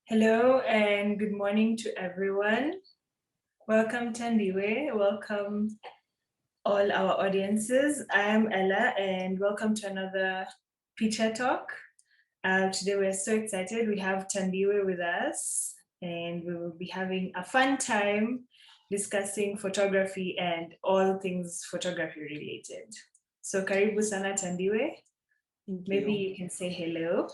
Hello and good morning to everyone. Welcome Thandiwe, welcome all our audiences. I am Ella and welcome to another Picha talk. Today we're so excited. We have Thandiwe with us and we will be having a fun time discussing photography and all things photography related. So karibu sana Thandiwe. Maybe you can say hello.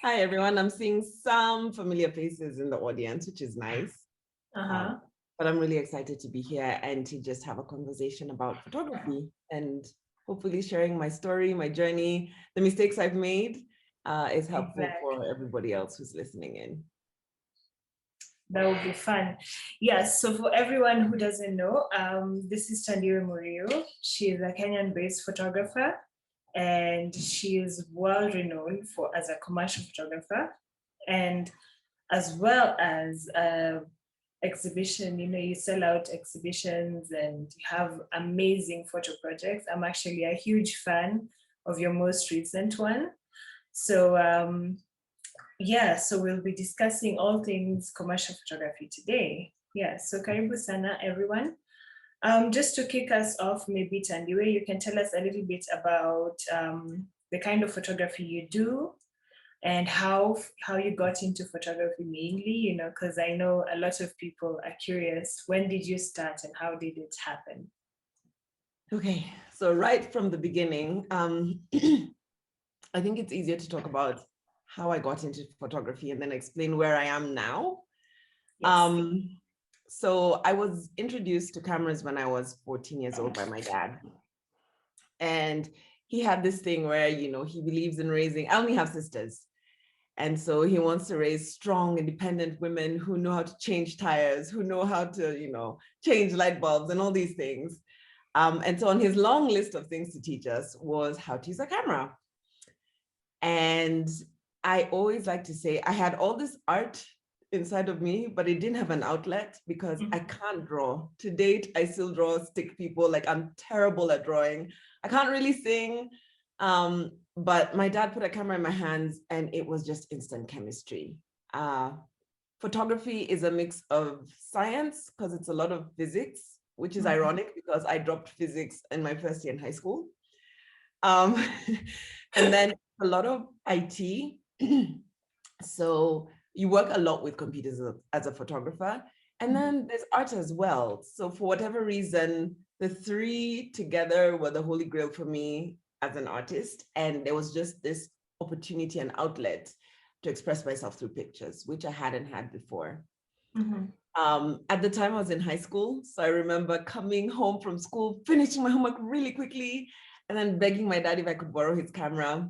Hi, everyone. I'm seeing some familiar faces in the audience, which is nice. But I'm really excited to be here and to just have a conversation about photography and hopefully sharing my story, my journey, the mistakes I've made is helpful for everybody else who's listening in. That would be fun. Yes, so for everyone who doesn't know, this is Thandiwe Muriu. She is a Kenyan-based photographer. And she is well renowned as a commercial photographer, and as well as exhibition. You know, you sell out exhibitions and you have amazing photo projects. I'm actually a huge fan of your most recent one. So yeah, so we'll be discussing all things commercial photography today. Yeah, so karibu sana everyone. Just to kick us off, maybe Thandiwe, you can tell us a little bit about the kind of photography you do and how you got into photography mainly, you know, because I know a lot of people are curious, when did you start and how did it happen? Okay, so right from the beginning, I think it's easier to talk about how I got into photography and then explain where I am now. Yes. So I was introduced to cameras when I was 14 years old by my dad. And he had this thing where, you know, he believes in raising, I only have sisters. And so he wants to raise strong, independent women who know how to change tires, who know how to, you know, change light bulbs and all these things. And so on his long list of things to teach us was how to use a camera. And I always like to say I had all this art inside of me, but it didn't have an outlet because I can't draw. To date, I still draw stick people. Like, I'm terrible at drawing. I can't really sing. But my dad put a camera in my hands and it was just instant chemistry. Photography is a mix of science because it's a lot of physics, which is ironic because I dropped physics in my first year in high school. And then a lot of IT. So you work a lot with computers as a photographer. And then there's art as well. So for whatever reason, the three together were the holy grail for me as an artist. And there was just this opportunity and outlet to express myself through pictures, which I hadn't had before. At the time I was in high school. So I remember coming home from school, finishing my homework really quickly, and then begging my dad if I could borrow his camera.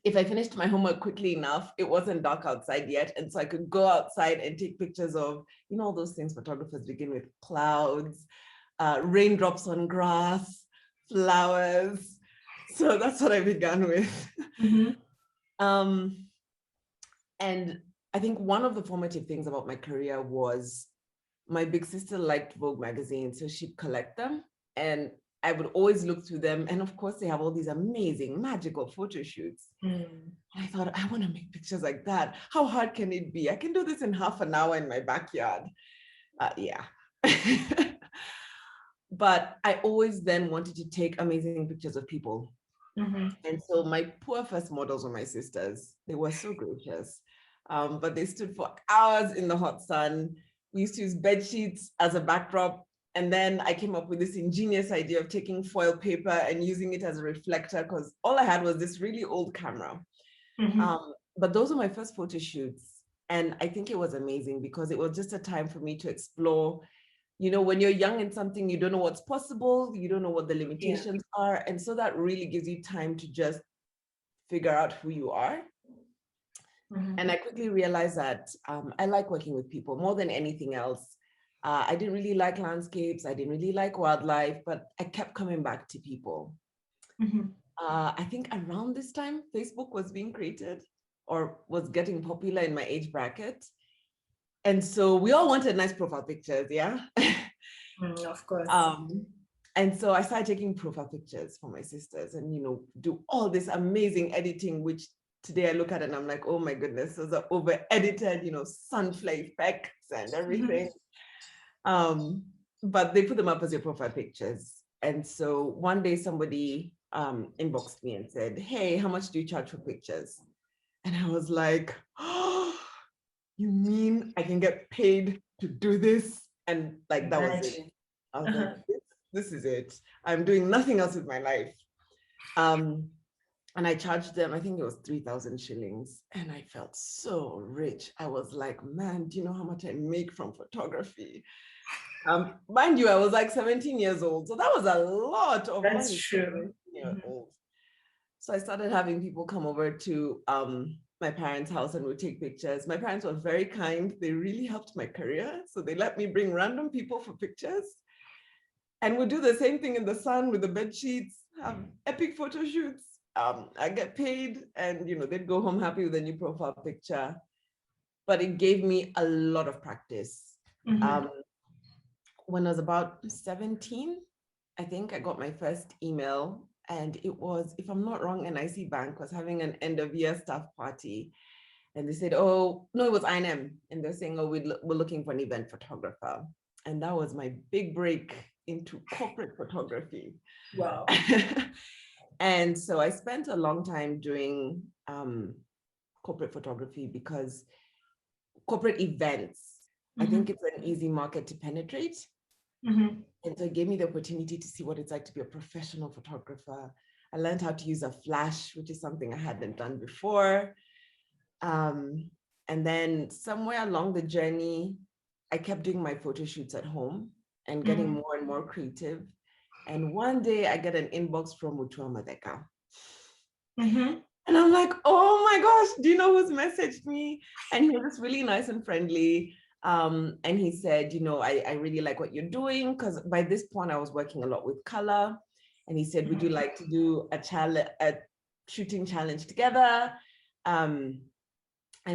If I finished my homework quickly enough, it wasn't dark outside yet. And so I could go outside and take pictures of, you know, all those things photographers begin with: clouds, raindrops on grass, flowers. So that's what I began with. And I think one of the formative things about my career was my big sister liked Vogue magazine, so she'd collect them. And I would always look through them. And of course, they have all these amazing, magical photo shoots. And I thought, I want to make pictures like that. How hard can it be? I can do this in half an hour in my backyard. Yeah. But I always then wanted to take amazing pictures of people. And so my poor first models were my sisters. They were so gracious, but they stood for hours in the hot sun. We used to use bed sheets as a backdrop. And then I came up with this ingenious idea of taking foil paper and using it as a reflector, because all I had was this really old camera. But those were my first photo shoots. And I think it was amazing because it was just a time for me to explore. You know, when you're young in something, you don't know what's possible, you don't know what the limitations are. And so that really gives you time to just figure out who you are. And I quickly realized that I like working with people more than anything else. I didn't really like landscapes. I didn't really like wildlife, but I kept coming back to people. I think around this time, Facebook was being created or was getting popular in my age bracket. And so we all wanted nice profile pictures, yeah? Of course. And so I started taking profile pictures for my sisters and, you know, do all this amazing editing, which today I look at it and I'm like, oh my goodness, those are over edited, you know, sunflare effects and everything. But they put them up as your profile pictures. And so one day somebody inboxed me and said, hey, how much do you charge for pictures? And I was like, oh, you mean I can get paid to do this? And like, that was it. I was like, this is it. I'm doing nothing else with my life. And I charged them, I think it was 3,000 shillings. And I felt so rich. I was like, man, do you know how much I make from photography? Mind you, I was like 17 years old. So that was a lot of money. That's true. So I started having people come over to my parents' house and we'd take pictures. My parents were very kind. They really helped my career. So they let me bring random people for pictures. And we'd do the same thing in the sun with the bed sheets, have epic photo shoots. I get paid and, you know, they'd go home happy with a new profile picture. But it gave me a lot of practice. When I was about 17, I think I got my first email, and it was, if I'm not wrong, NIC Bank was having an end of year staff party. And they said, oh, no, it was INM. And they're saying, oh, we're looking for an event photographer. And that was my big break into corporate photography. Wow. And so I spent a long time doing corporate photography because corporate events, I think it's an easy market to penetrate. And so it gave me the opportunity to see what it's like to be a professional photographer. I learned how to use a flash, which is something I hadn't done before. And then somewhere along the journey, I kept doing my photo shoots at home and getting more and more creative. And one day I get an inbox from Mutua Madeka. And I'm like, oh my gosh, do you know who's messaged me? And he was really nice and friendly. And he said, you know, I really like what you're doing, because by this point I was working a lot with color. And he said, would you like to do a shooting challenge together? And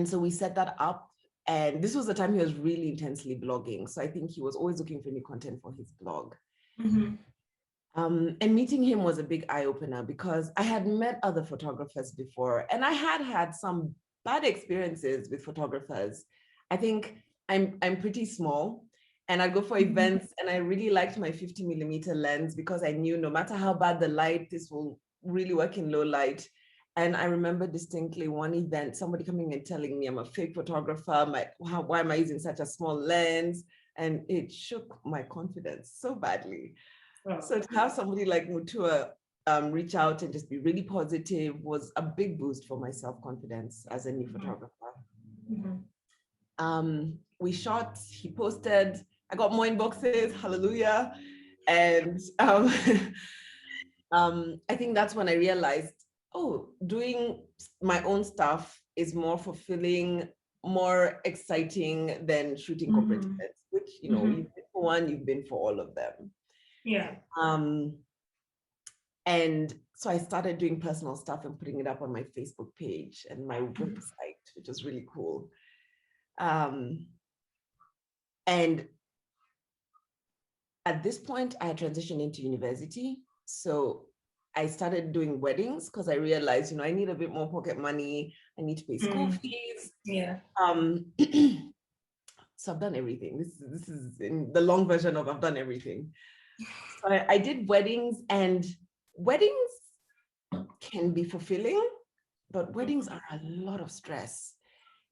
so we set that up. And this was the time he was really intensely blogging. So I think he was always looking for new content for his blog. And meeting him was a big eye-opener because I had met other photographers before, and I had had some bad experiences with photographers. I think I'm pretty small, and I go for events, and I really liked my 50mm lens because I knew no matter how bad the light, this will really work in low light. And I remember distinctly one event, somebody coming and telling me I'm a fake photographer. I'm like, wow, why am I using such a small lens? And it shook my confidence so badly. Oh. So to have somebody like Mutua reach out and just be really positive was a big boost for my self-confidence as a new photographer. We shot, he posted, I got more inboxes, hallelujah. And I think that's when I realized, oh, doing my own stuff is more fulfilling, more exciting than shooting corporate events, which, you know, you've been for one, you've been for all of them. Yeah. And so I started doing personal stuff and putting it up on my Facebook page and my website, which was really cool. And at this point, I had transitioned into university. So I started doing weddings because I realized, you know, I need a bit more pocket money. I need to pay school fees. Yeah. So I've done everything. This is in the long version of I've done everything. So I did weddings, and weddings can be fulfilling, but weddings are a lot of stress.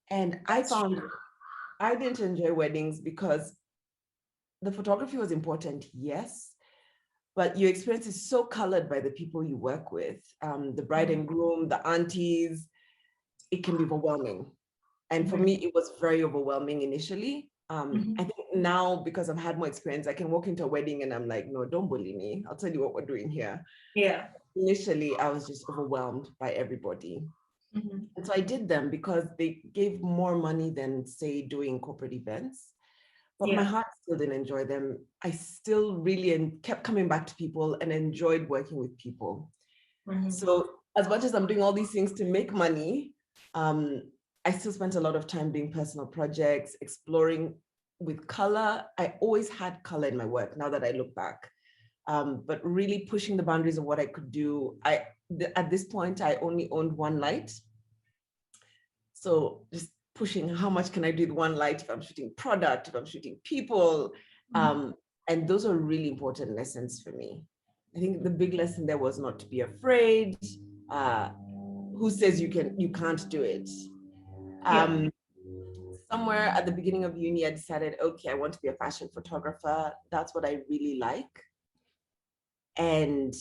And I found I didn't enjoy weddings because the photography was important, yes, but your experience is so colored by the people you work with, the bride and groom, the aunties. It can be overwhelming. And for me, it was very overwhelming initially. I think now, because I've had more experience, I can walk into a wedding and I'm like, no, don't bully me. I'll tell you what we're doing here. Yeah. Initially, I was just overwhelmed by everybody. And so I did them because they gave more money than, say, doing corporate events. But my heart still didn't enjoy them. I still really kept coming back to people and enjoyed working with people. So as much as I'm doing all these things to make money, I still spent a lot of time doing personal projects, exploring with color. I always had color in my work now that I look back, but really pushing the boundaries of what I could do. At this point, I only owned one light. So just pushing how much can I do with one light if I'm shooting product, if I'm shooting people. And those are really important lessons for me. I think the big lesson there was not to be afraid. Who says you can't do it? Somewhere at the beginning of uni, I decided, okay, I want to be a fashion photographer. That's what I really like. And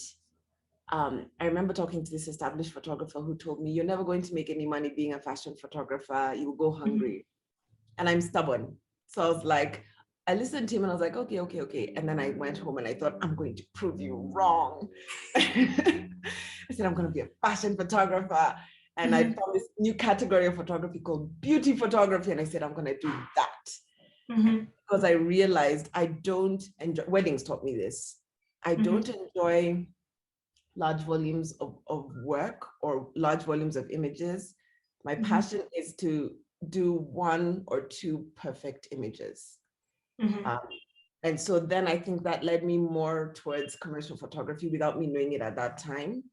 I remember talking to this established photographer who told me, you're never going to make any money being a fashion photographer. You will go hungry. And I'm stubborn. So I was like, I listened to him and I was like, okay. And then I went home and I thought, I'm going to prove you wrong. I said, I'm going to be a fashion photographer. And I found this new category of photography called beauty photography. And I said, I'm going to do that. Because I realized I don't enjoy, weddings taught me this. I don't enjoy large volumes of work or large volumes of images. My passion is to do one or two perfect images. And so then I think that led me more towards commercial photography without me knowing it at that time.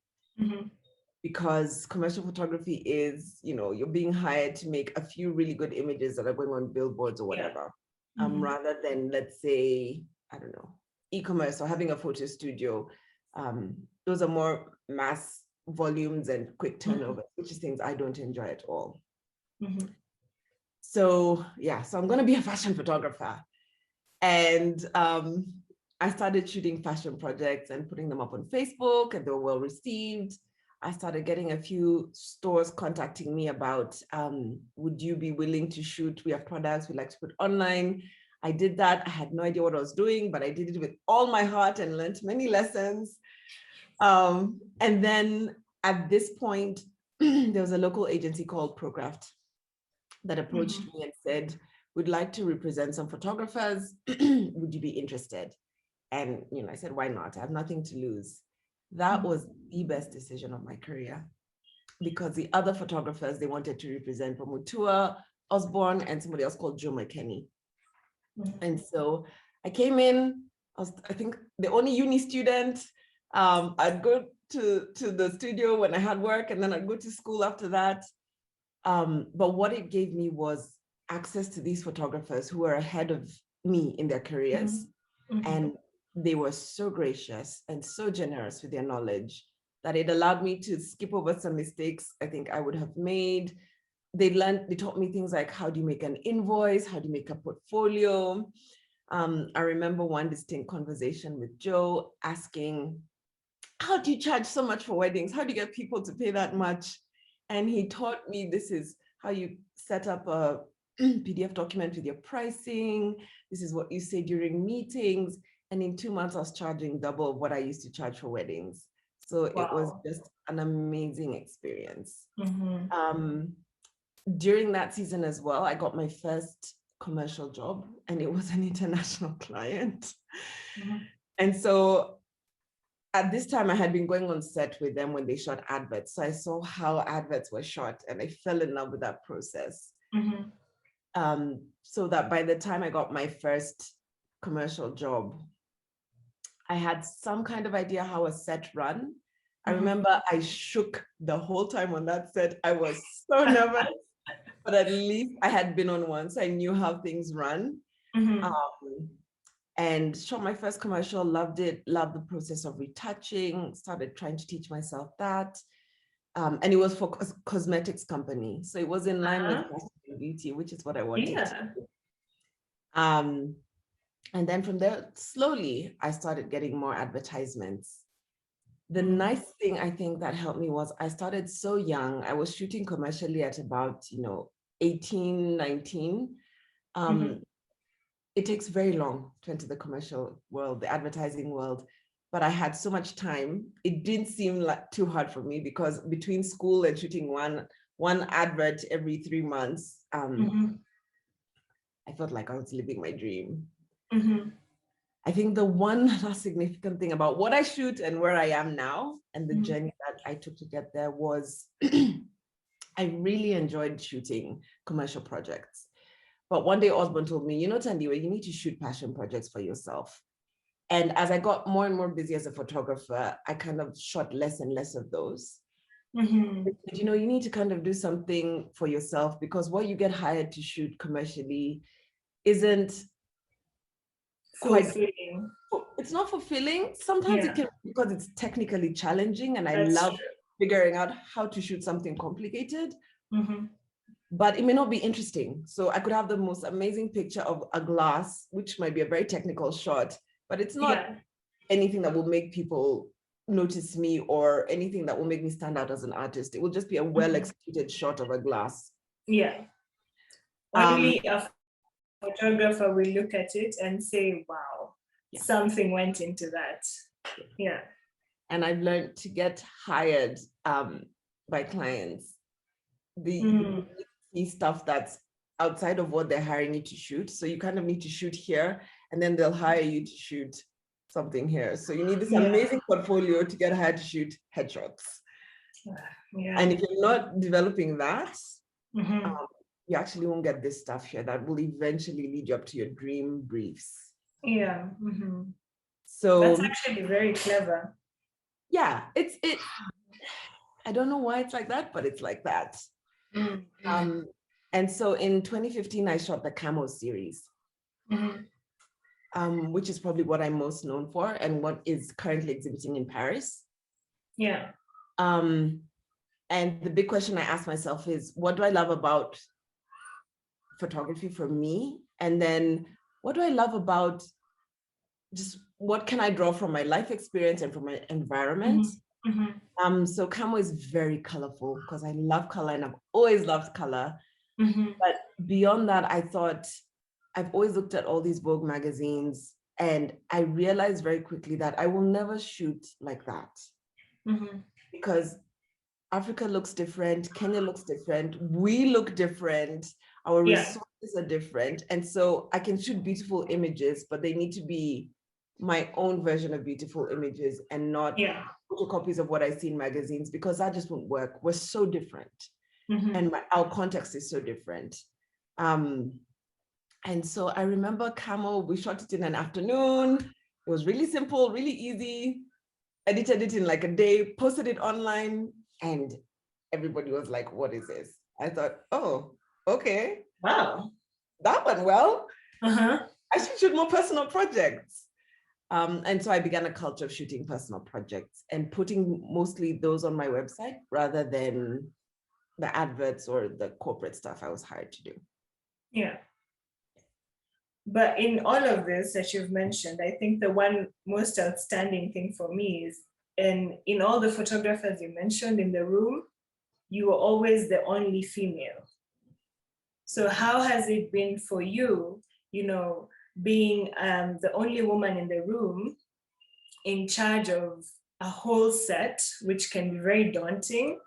Because commercial photography is, you know, you're being hired to make a few really good images that are going on billboards or whatever, rather than, let's say, I don't know, e-commerce or having a photo studio. Those are more mass volumes and quick turnover, which is things I don't enjoy at all. So yeah, so I'm going to be a fashion photographer. And I started shooting fashion projects and putting them up on Facebook, and they were well received. I started getting a few stores contacting me about, would you be willing to shoot? We have products we like to put online. I did that. I had no idea what I was doing, but I did it with all my heart and learned many lessons. And then at this point, there was a local agency called Procraft that approached me and said, we'd like to represent some photographers. Would you be interested? And, you know, I said, why not? I have nothing to lose. That was the best decision of my career, because the other photographers they wanted to represent were Mutua, Osborne, and somebody else called Joe McKenney. And so I came in, I think the only uni student. I'd go to the studio when I had work, and then I'd go to school after that. But what it gave me was access to these photographers who were ahead of me in their careers. And they were so gracious and so generous with their knowledge. that it allowed me to skip over some mistakes I think I would have made. They taught me things like, how do you make an invoice? How do you make a portfolio? I remember one distinct conversation with Joe asking, how do you charge so much for weddings? How do you get people to pay that much? And he taught me, this is how you set up a PDF document with your pricing. This is what you say during meetings. And in 2 months, I was charging double of what I used to charge for weddings. So it was just an amazing experience. During that season as well, I got my first commercial job, and it was an international client. And so at this time, I had been going on set with them when they shot adverts. So I saw how adverts were shot, and I fell in love with that process. So that by the time I got my first commercial job, I had some kind of idea how a set run. I remember I shook the whole time on that set. I was so nervous, but at least I had been on one, so I knew how things run. And shot my first commercial, loved it, loved the process of retouching, started trying to teach myself that. And it was for a cosmetics company. So it was in line with fashion and beauty, which is what I wanted to do. And then from there, slowly, I started getting more advertisements. The nice thing I think that helped me was I started so young. I was shooting commercially at about, 18, 19. It takes very long to enter the commercial world, the advertising world, but I had so much time. It didn't seem like too hard for me because between school and shooting one advert every 3 months, I felt like I was living my dream. I think the one last significant thing about what I shoot and where I am now and the journey that I took to get there was I really enjoyed shooting commercial projects. But one day Osborne told me, Thandiwe, you need to shoot passion projects for yourself. And as I got more and more busy as a photographer, I kind of shot less and less of those. But, you need to kind of do something for yourself because what you get hired to shoot commercially isn't quite fulfilling. It's not fulfilling. Sometimes it can be because it's technically challenging and I love figuring out how to shoot something complicated. But it may not be interesting. So I could have the most amazing picture of a glass, which might be a very technical shot, but it's not anything that will make people notice me or anything that will make me stand out as an artist. It will just be a well-executed shot of a glass. Only a photographer will look at it and say, wow, something went into that. And I've learned to get hired by clients. The stuff that's outside of what they're hiring you to shoot. So you kind of need to shoot here and then they'll hire you to shoot something here. So you need this amazing portfolio to get hired to shoot headshots. And if you're not developing that, you actually won't get this stuff here that will eventually lead you up to your dream briefs. So that's actually very clever. I don't know why it's like that, but it's like that. And so in 2015, I shot the Camo series, which is probably what I'm most known for and what is currently exhibiting in Paris. And the big question I asked myself is, what do I love about photography for me? And then what do I love about just what can I draw from my life experience and from my environment? So Camo is very colorful because I love color and I've always loved color. But beyond that, I thought I've always looked at all these Vogue magazines and I realized very quickly that I will never shoot like that because Africa looks different, Kenya looks different, we look different, our resources are different. And so I can shoot beautiful images, but they need to be my own version of beautiful images and not photocopies of what I see in magazines because that just won't work. We're so different. And our context is so different. And so I remember Camo, we shot it in an afternoon. It was really simple, really easy. Edited it in like a day, posted it online, and everybody was like, what is this? I thought, oh, okay. Wow. That went well. I should shoot more personal projects. And so I began a culture of shooting personal projects and putting mostly those on my website rather than the adverts or the corporate stuff I was hired to do. Yeah. But in all of this that you've mentioned, I think the one most outstanding thing for me is, in all the photographers you mentioned in the room, you were always the only female. So how has it been for you, being the only woman in the room in charge of a whole set, which can be very daunting?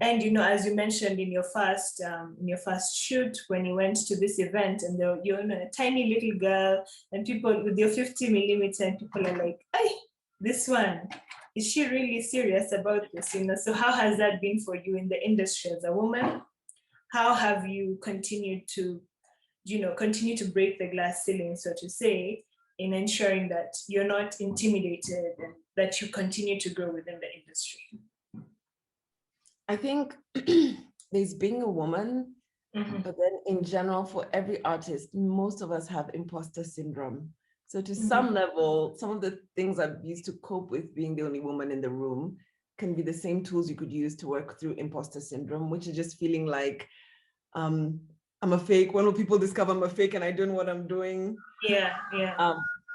And as you mentioned in your first shoot, when you went to this event, and you're a tiny little girl, and people with your 50 millimeter, and people are like, "Hey, this one, is she really serious about this?" So how has that been for you in the industry as a woman? How have you continued to break the glass ceiling, so to say, in ensuring that you're not intimidated and that you continue to grow within the industry? I think there's being a woman, but then in general, for every artist, most of us have imposter syndrome. So to some level, some of the things I've used to cope with being the only woman in the room can be the same tools you could use to work through imposter syndrome, which is just feeling like I'm a fake. When will people discover I'm a fake and I don't know what I'm doing? Yeah.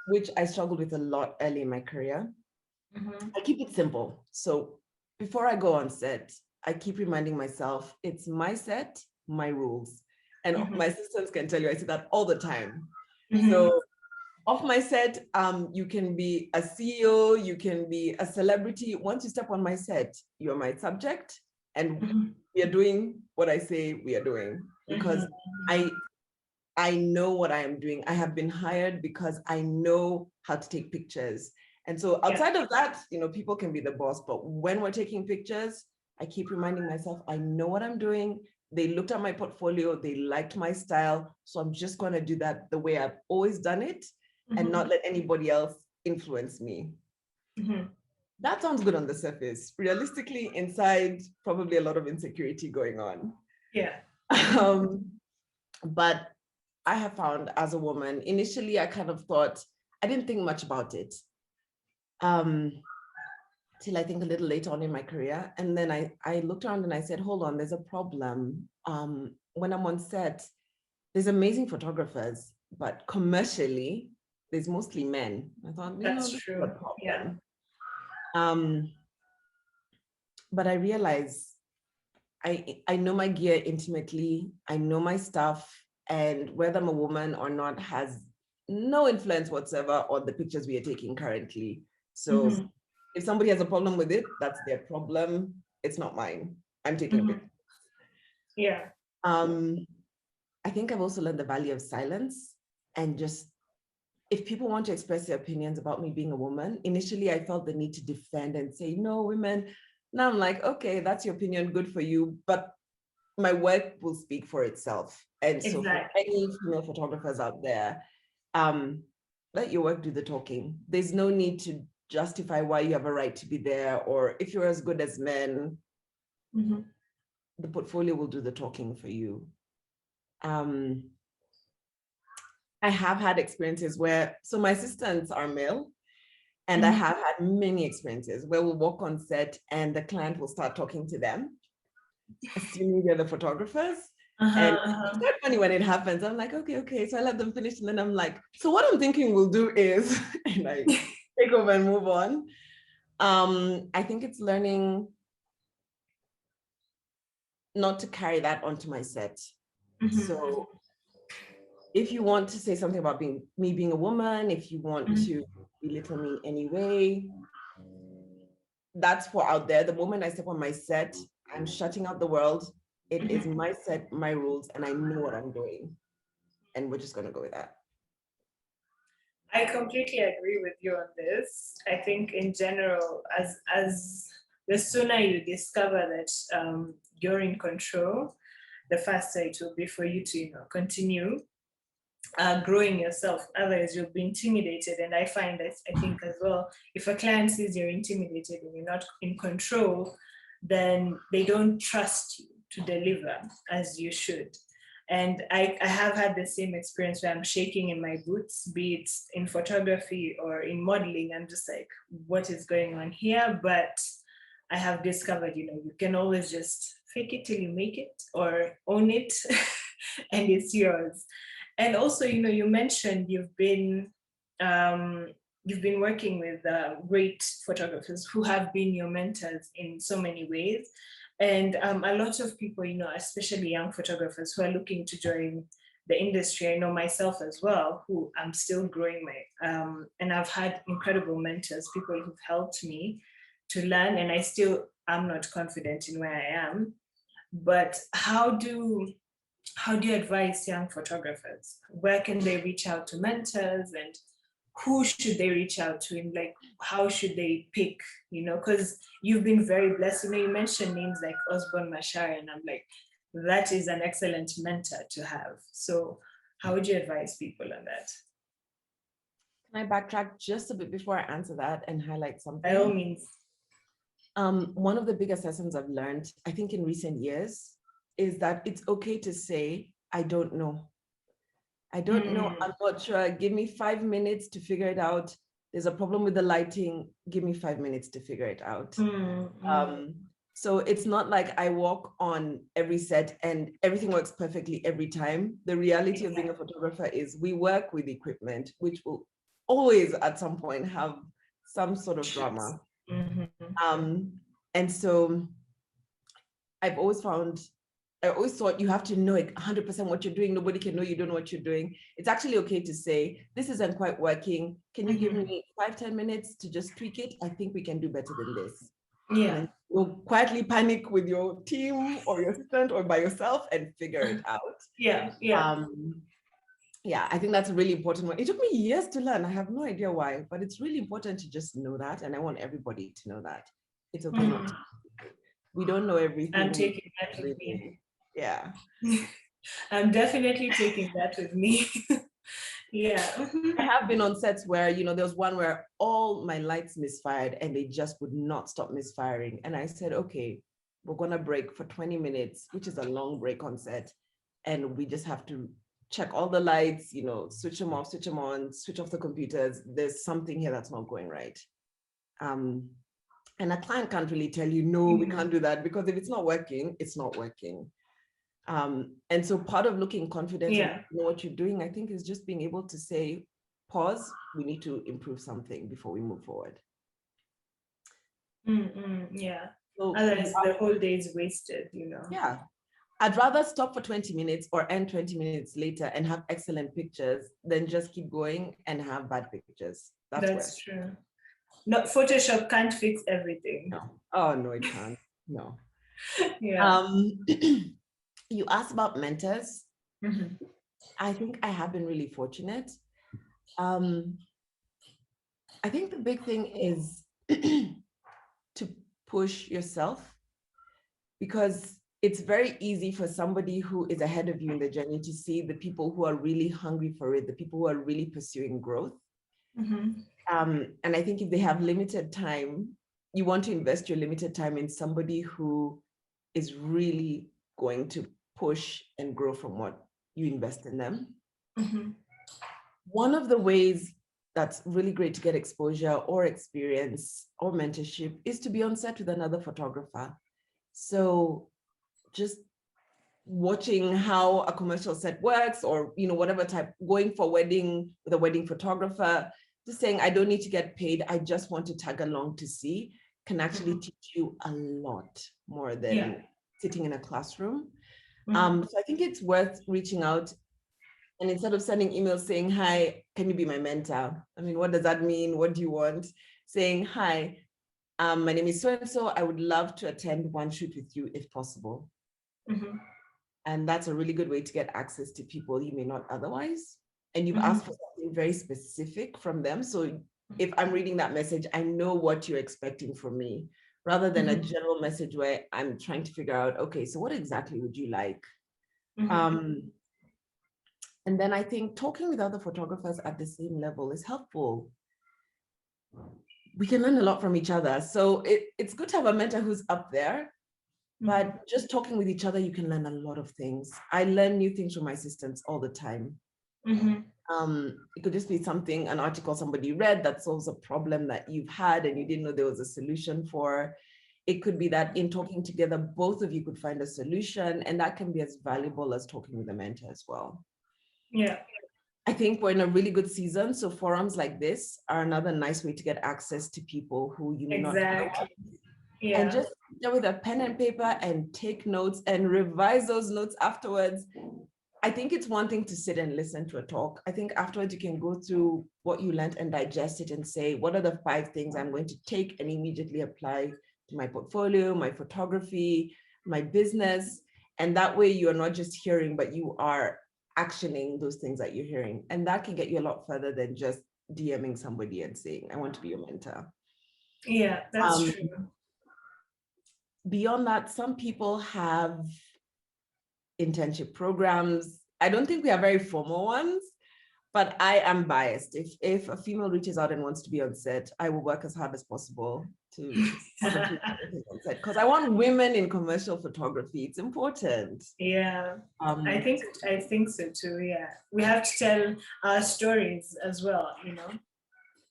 Which I struggled with a lot early in my career. I keep it simple. So before I go on set, I keep reminding myself, it's my set, my rules. And my assistants can tell you, I say that all the time. So off my set, you can be a CEO, you can be a celebrity. Once you step on my set, you're my subject, and we are doing what I say we are doing, because I know what I am doing. I have been hired because I know how to take pictures. And so outside of that, people can be the boss, but when we're taking pictures, I keep reminding myself, I know what I'm doing. They looked at my portfolio, they liked my style. So I'm just going to do that the way I've always done it and not let anybody else influence me. That sounds good on the surface. Realistically, inside, probably a lot of insecurity going on. Yeah. But I have found as a woman, initially, I kind of thought, I didn't think much about it. Till I think a little later on in my career. And then I looked around and I said, hold on, there's a problem. When I'm on set, there's amazing photographers, but commercially, there's mostly men. I thought, that's true. Yeah. But I realized I know my gear intimately. I know my stuff, and whether I'm a woman or not has no influence whatsoever on the pictures we are taking currently. So if somebody has a problem with it, that's their problem. It's not mine. I'm taking pictures. Yeah. I think I've also learned the value of silence, and just, if people want to express their opinions about me being a woman, initially I felt the need to defend and say, no, women. Now I'm like, okay, that's your opinion, good for you, but my work will speak for itself. And so for any female photographers out there, let your work do the talking. There's no need to justify why you have a right to be there, or if you're as good as men, the portfolio will do the talking for you. I have had experiences where, so my assistants are male, and I have had many experiences where we'll walk on set and the client will start talking to them, assuming they're the photographers. And it's quite funny when it happens. I'm like, okay. So I let them finish, and then I'm like, so what I'm thinking we'll do is, and I take over and move on. I think it's learning not to carry that onto my set. So if you want to say something about me being a woman, if you want to belittle me anyway, that's for out there. The moment I step on my set, I'm shutting out the world. It is my set, my rules, and I know what I'm doing. And we're just going to go with that. I completely agree with you on this. I think in general, as the sooner you discover that you're in control, the faster it will be for you to continue growing yourself. Otherwise, you'll be intimidated. And I find that, I think as well, if a client sees you're intimidated and you're not in control, then they don't trust you to deliver as you should. And I have had the same experience where I'm shaking in my boots, be it in photography or in modeling. I'm just like, what is going on here? But I have discovered, you can always just fake it till you make it, or own it and it's yours. And also, you mentioned you've been working with great photographers who have been your mentors in so many ways. And a lot of people, especially young photographers who are looking to join the industry, I know myself as well, who I'm still growing and I've had incredible mentors, people who've helped me to learn, and I still am not confident in where I am. But how do you advise young photographers? Where can they reach out to mentors, and who should they reach out to, and like how should they pick, because you've been very blessed. You mentioned names like Osborne Mashari, and I'm like, that is an excellent mentor to have. So how would you advise people on that? Can I backtrack just a bit before I answer that and highlight something? By all means. One of the biggest lessons I've learned, I think in recent years, is that it's okay to say, I don't know. I don't know, I'm not sure. Give me 5 minutes to figure it out. There's a problem with the lighting. Give me 5 minutes to figure it out. So it's not like I walk on every set and everything works perfectly every time. The reality of being a photographer is we work with equipment, which will always at some point have some sort of drama. And so I always thought you have to know 100% what you're doing. Nobody can know you don't know what you're doing. It's actually okay to say, this isn't quite working. Can you give me 5-10 minutes to just tweak it? I think we can do better than this. Yeah. And you'll quietly panic with your team or your assistant or by yourself and figure it out. Yeah. Yeah, I think that's a really important one. It took me years to learn. I have no idea why, but it's really important to just know that. And I want everybody to know that. It's okay not to. We don't know everything. I'm taking that with me. Yeah. I'm definitely taking that with me. Yeah. I have been on sets where, there was one where all my lights misfired and they just would not stop misfiring. And I said, okay, we're going to break for 20 minutes, which is a long break on set. And we just have to check all the lights, switch them off, switch them on, switch off the computers. There's something here that's not going right. And a client can't really tell you, no, we can't do that, because if it's not working, it's not working. And so part of looking confident and know what you're doing, I think, is just being able to say, pause, we need to improve something before we move forward. Yeah. So, otherwise, the whole day is wasted, Yeah. I'd rather stop for 20 minutes or end 20 minutes later and have excellent pictures than just keep going and have bad pictures. That's true. No, Photoshop can't fix everything. No. Oh, no, it can't. No. Yeah. You asked about mentors. I think I have been really fortunate. I think the big thing is to push yourself, because it's very easy for somebody who is ahead of you in the journey to see the people who are really hungry for it, the people who are really pursuing growth. And I think if they have limited time, you want to invest your limited time in somebody who is really going to push and grow from what you invest in them. One of the ways that's really great to get exposure or experience or mentorship is to be on set with another photographer. So just watching how a commercial set works, or whatever type, going for wedding with a wedding photographer, just saying, I don't need to get paid, I just want to tag along to see, can actually teach you a lot more than sitting in a classroom. So I think it's worth reaching out, and instead of sending emails saying, hi, can you be my mentor? I mean, what does that mean? What do you want? Saying, hi, my name is so-and-so, I would love to attend one shoot with you if possible. And that's a really good way to get access to people you may not otherwise. And you've asked for something very specific from them. So if I'm reading that message, I know what you're expecting from me, rather than a general message where I'm trying to figure out, okay, so what exactly would you like? And then I think talking with other photographers at the same level is helpful. We can learn a lot from each other. So it's good to have a mentor who's up there, But just talking with each other, you can learn a lot of things. I learn new things from my assistants all the time. It could just be something, an article somebody read that solves a problem that you've had and you didn't know there was a solution for. It could be that in talking together, both of you could find a solution, and that can be as valuable as talking with a mentor as well. Yeah. I think we're in a really good season. So forums like this are another nice way to get access to people who you may not know. Yeah. And just sit with a pen and paper and take notes and revise those notes afterwards. I think it's one thing to sit and listen to a talk. I think afterwards you can go through what you learned and digest it and say, what are the 5 things I'm going to take and immediately apply to my portfolio, my photography, my business. And that way you are not just hearing, but you are actioning those things that you're hearing. And that can get you a lot further than just DMing somebody and saying, I want to be your mentor. Yeah, that's true. Beyond that, some people have internship programs. I don't think we have very formal ones, but I am biased. If a female reaches out and wants to be on set, I will work as hard as possible to on set, because I want women in commercial photography. It's important. Yeah, I think so too. Yeah, we have to tell our stories as well, you know.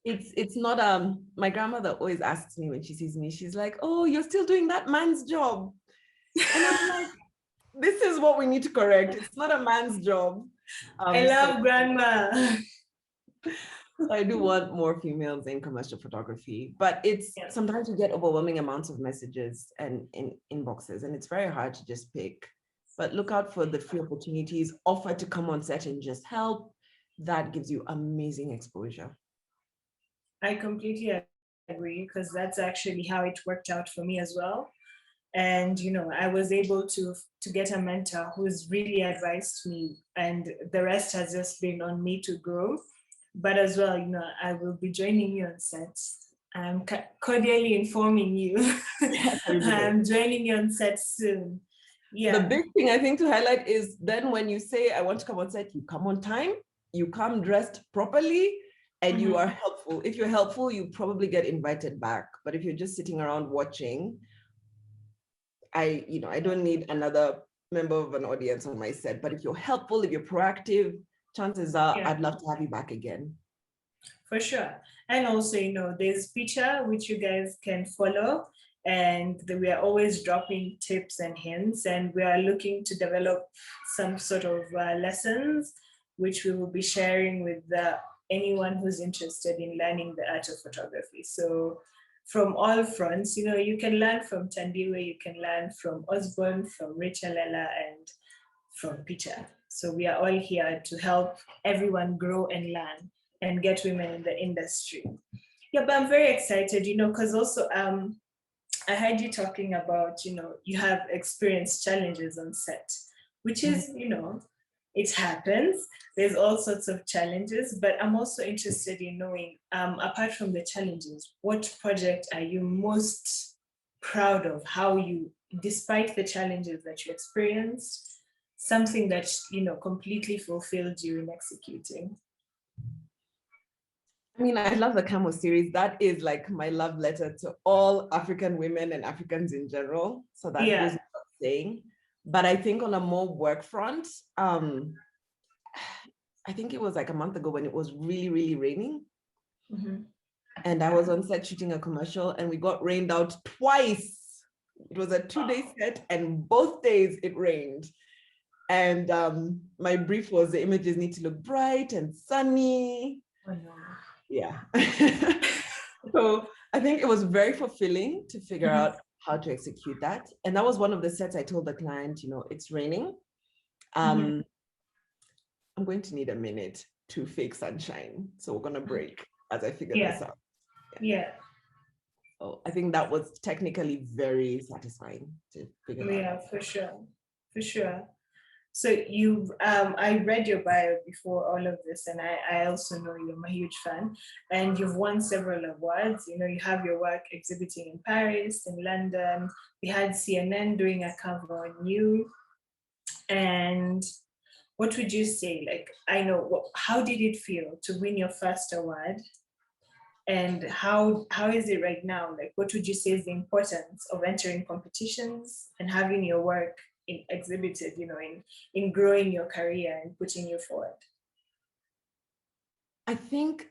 It's not my grandmother always asks me when she sees me, she's like, oh, you're still doing that man's job. And I'm like, this is what we need to correct. It's not a man's job. I love grandma. I do want more females in commercial photography, but it's sometimes we get overwhelming amounts of messages and in inboxes, and it's very hard to just pick. But look out for the free opportunities, offer to come on set and just help. That gives you amazing exposure. I completely agree, because that's actually how it worked out for me as well. And, you know, I was able to get a mentor who's really advised me, and the rest has just been on me to grow. But as well, you know, I will be joining you on sets. I'm cordially informing you. I'm joining you on set soon. Yeah. The big thing I think to highlight is then when you say, I want to come on set, you come on time, you come dressed properly, and you are helpful. If you're helpful, you probably get invited back. But if you're just sitting around watching, I don't need another member of an audience on my set. But if you're helpful, if you're proactive, chances are I'd love to have you back again. For sure. And also, you know, there's Picha, which you guys can follow. And we are always dropping tips and hints. And we are looking to develop some sort of lessons, which we will be sharing with anyone who's interested in learning the art of photography. So from all fronts, you know, you can learn from Thandiwe, you can learn from Osborne, from Rachel Ella, and from Picha. So we are all here to help everyone grow and learn and get women in the industry. Yeah, but I'm very excited, you know, because also I heard you talking about, you know, you have experienced challenges on set, which is, you know, it happens. There's all sorts of challenges, but I'm also interested in knowing, apart from the challenges, what project are you most proud of? How you, despite the challenges that you experienced, something that, you know, completely fulfilled you in executing? I mean, I love the Camo series. That is like my love letter to all African women and Africans in general. So that goes without saying. But I think on a more work front, I think it was like a month ago when it was really, really raining. And I was on set shooting a commercial and we got rained out twice. It was a 2-day set and both days it rained. And my brief was the images need to look bright and sunny. Oh, no. Yeah. So I think it was very fulfilling to figure out how to execute that. And that was one of the sets I told the client, you know, it's raining. I'm going to need a minute to fake sunshine. So we're going to break as I figure this out. Yeah. So I think that was technically very satisfying to figure that out. Yeah, for sure. For sure. So you, I read your bio before all of this, and I also know you're a huge fan, and you've won several awards. You know, you have your work exhibiting in Paris, in London. We had CNN doing a cover on you. And what would you say? Like, I know, how did it feel to win your first award? And how is it right now? Like, what would you say is the importance of entering competitions and having your work exhibited, in growing your career and putting you forward? I think,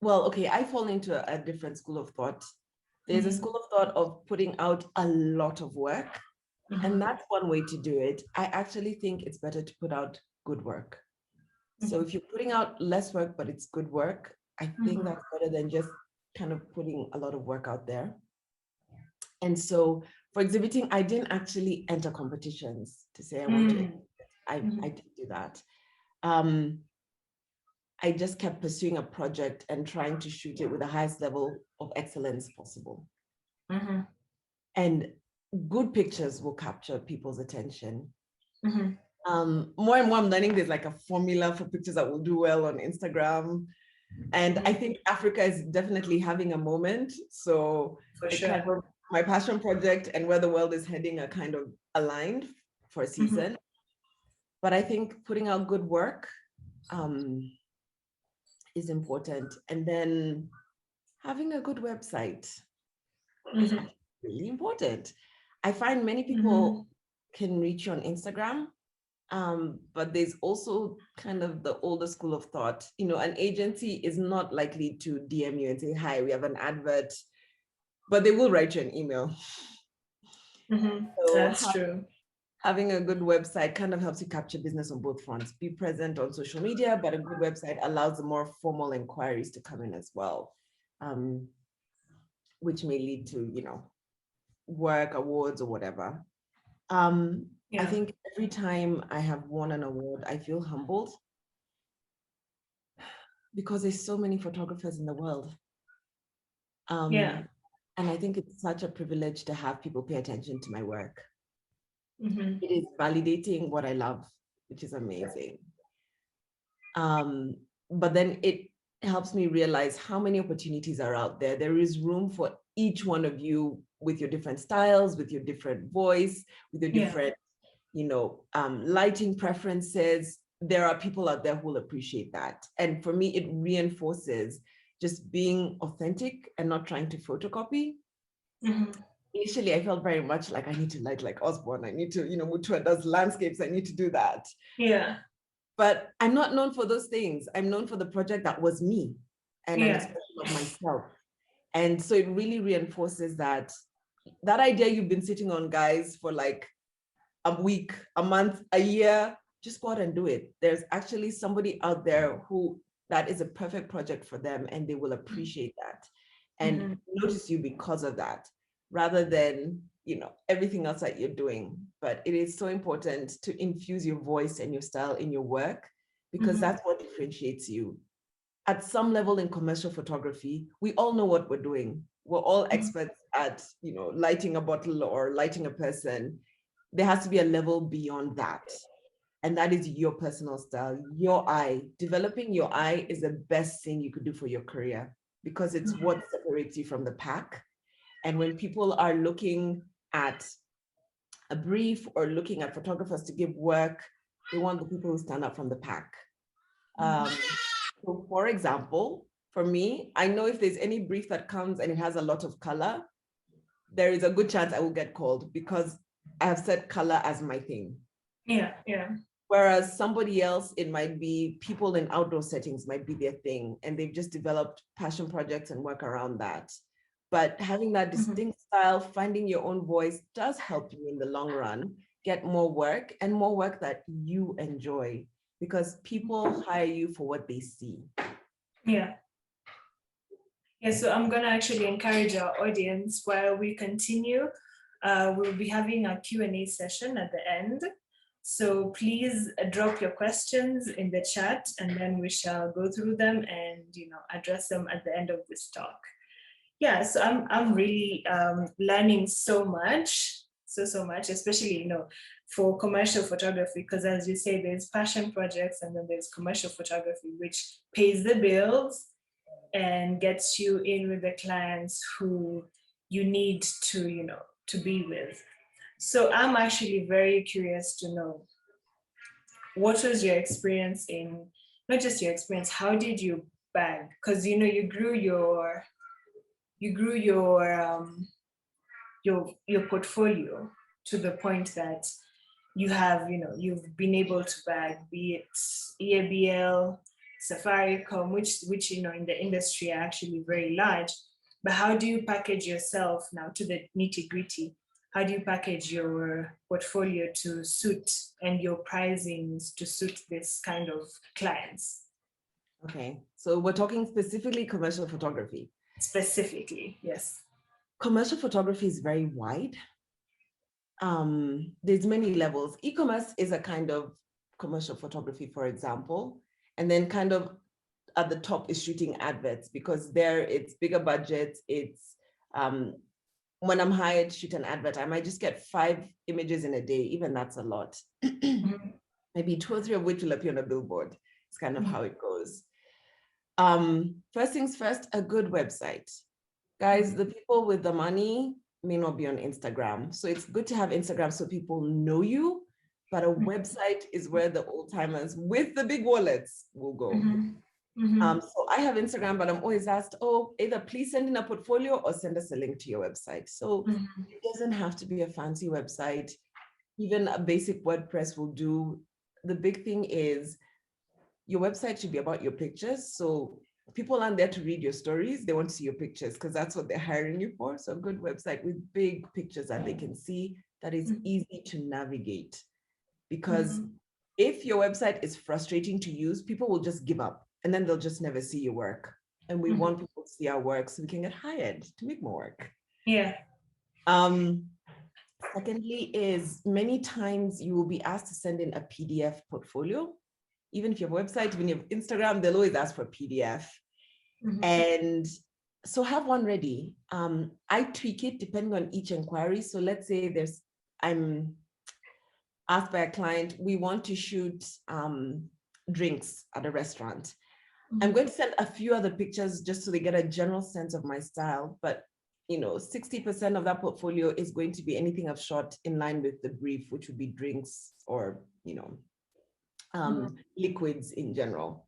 well, okay, I fall into a different school of thought. There's a school of thought of putting out a lot of work, and that's one way to do it. I actually think it's better to put out good work. So if you're putting out less work, but it's good work, I think that's better than just kind of putting a lot of work out there. And so for exhibiting, I didn't actually enter competitions to say I want to. I didn't do that. I just kept pursuing a project and trying to shoot it with the highest level of excellence possible. And good pictures will capture people's attention. More and more I'm learning there's like a formula for pictures that will do well on Instagram. And I think Africa is definitely having a moment. So For sure. Kind of, my passion project and where the world is heading are kind of aligned for a season. But I think putting out good work is important. And then having a good website is actually really important. I find many people can reach you on Instagram, but there's also kind of the older school of thought. An agency is not likely to DM you and say, hi, we have an advert, but they will write you an email. So that's true. Having a good website kind of helps you capture business on both fronts. Be present on social media, but a good website allows the more formal inquiries to come in as well, which may lead to, work, awards, or whatever. I think every time I have won an award, I feel humbled because there's so many photographers in the world. And I think it's such a privilege to have people pay attention to my work. It is validating what I love, which is amazing. But then it helps me realize how many opportunities are out there. There is room for each one of you with your different styles, with your different voice, with your different, lighting preferences. There are people out there who will appreciate that. And for me, it reinforces just being authentic and not trying to photocopy. Initially, I felt very much like I need to light like Osborne. I need to, Mutua does landscapes. I need to do that. Yeah. But I'm not known for those things. I'm known for the project that was me and an expression of myself. And so it really reinforces that idea you've been sitting on, guys, for like a week, a month, a year, just go out and do it. There's actually somebody out there who that is a perfect project for them, and they will appreciate that and notice you because of that, rather than, everything else that you're doing. But it is so important to infuse your voice and your style in your work, because that's what differentiates you. At some level in commercial photography, we all know what we're doing. We're all experts at, lighting a bottle or lighting a person. There has to be a level beyond that. And that is your personal style, your eye. Developing your eye is the best thing you could do for your career, because it's what separates you from the pack. And when people are looking at a brief or looking at photographers to give work, they want the people who stand up from the pack. So for example, for me, I know if there's any brief that comes and it has a lot of color, there is a good chance I will get called, because I have set color as my thing. Yeah. Whereas somebody else, it might be people in outdoor settings might be their thing, and they've just developed passion projects and work around that. But having that distinct style, finding your own voice does help you in the long run get more work, and more work that you enjoy, because people hire you for what they see. Yeah, so I'm going to actually encourage our audience while we continue. We'll be having a Q&A session at the end. So please drop your questions in the chat, and then we shall go through them and address them at the end of this talk. Yeah, so I'm really learning so much, so much, especially for commercial photography, because as you say, there's passion projects and then there's commercial photography, which pays the bills and gets you in with the clients who you need to to be with. So I'm actually very curious to know, what was your experience in, not just your experience, how did you bag? Because you know you grew your portfolio to the point that you have, you know, you've been able to bag, be it EABL, Safaricom, which you know in the industry are actually very large. But how do you package yourself now to the nitty gritty? How do you package your portfolio to suit and your pricings to suit this kind of clients? Okay, so we're talking specifically commercial photography. Specifically, yes. Commercial photography is very wide. There's many levels. E-commerce is a kind of commercial photography, for example, and then kind of at the top is shooting adverts, because there it's bigger budgets. It's when I'm hired to shoot an advert, I might just get 5 images in a day. Even that's a lot. Maybe 2 or 3 of which will appear on a billboard. It's kind of how it goes. First things first, a good website. Guys, the people with the money may not be on Instagram. So it's good to have Instagram so people know you, but a website is where the old timers with the big wallets will go. So I have Instagram, but I'm always asked, oh, either please send in a portfolio or send us a link to your website. So it doesn't have to be a fancy website. Even a basic WordPress will do. The big thing is your website should be about your pictures. So people aren't there to read your stories. They want to see your pictures because that's what they're hiring you for. So a good website with big pictures that they can see, that is easy to navigate. Because if your website is frustrating to use, people will just give up and then they'll just never see your work. And we want people to see our work so we can get hired to make more work. Yeah. Secondly is many times you will be asked to send in a PDF portfolio. Even if you have a website, even if you have Instagram, they'll always ask for a PDF. And so have one ready. I tweak it depending on each inquiry. So let's say I'm asked by a client, we want to shoot drinks at a restaurant. I'm going to send a few other pictures just so they get a general sense of my style. But, you know, 60% of that portfolio is going to be anything I've shot in line with the brief, which would be drinks or, you know, liquids in general.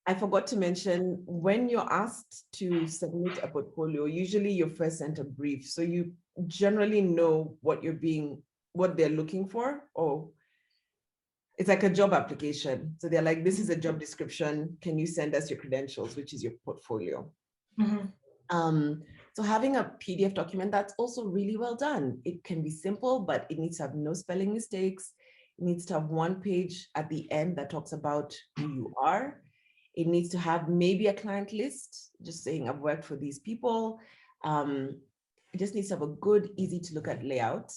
I forgot to mention, when you're asked to submit a portfolio, usually you're first sent a brief. So you generally know what they're looking for, or it's like a job application. So they're like, this is a job description. Can you send us your credentials, which is your portfolio? So having a PDF document that's also really well done. It can be simple, but it needs to have no spelling mistakes. It needs to have one page at the end that talks about who you are. It needs to have maybe a client list, just saying I've worked for these people. It just needs to have a good, easy to look at layout,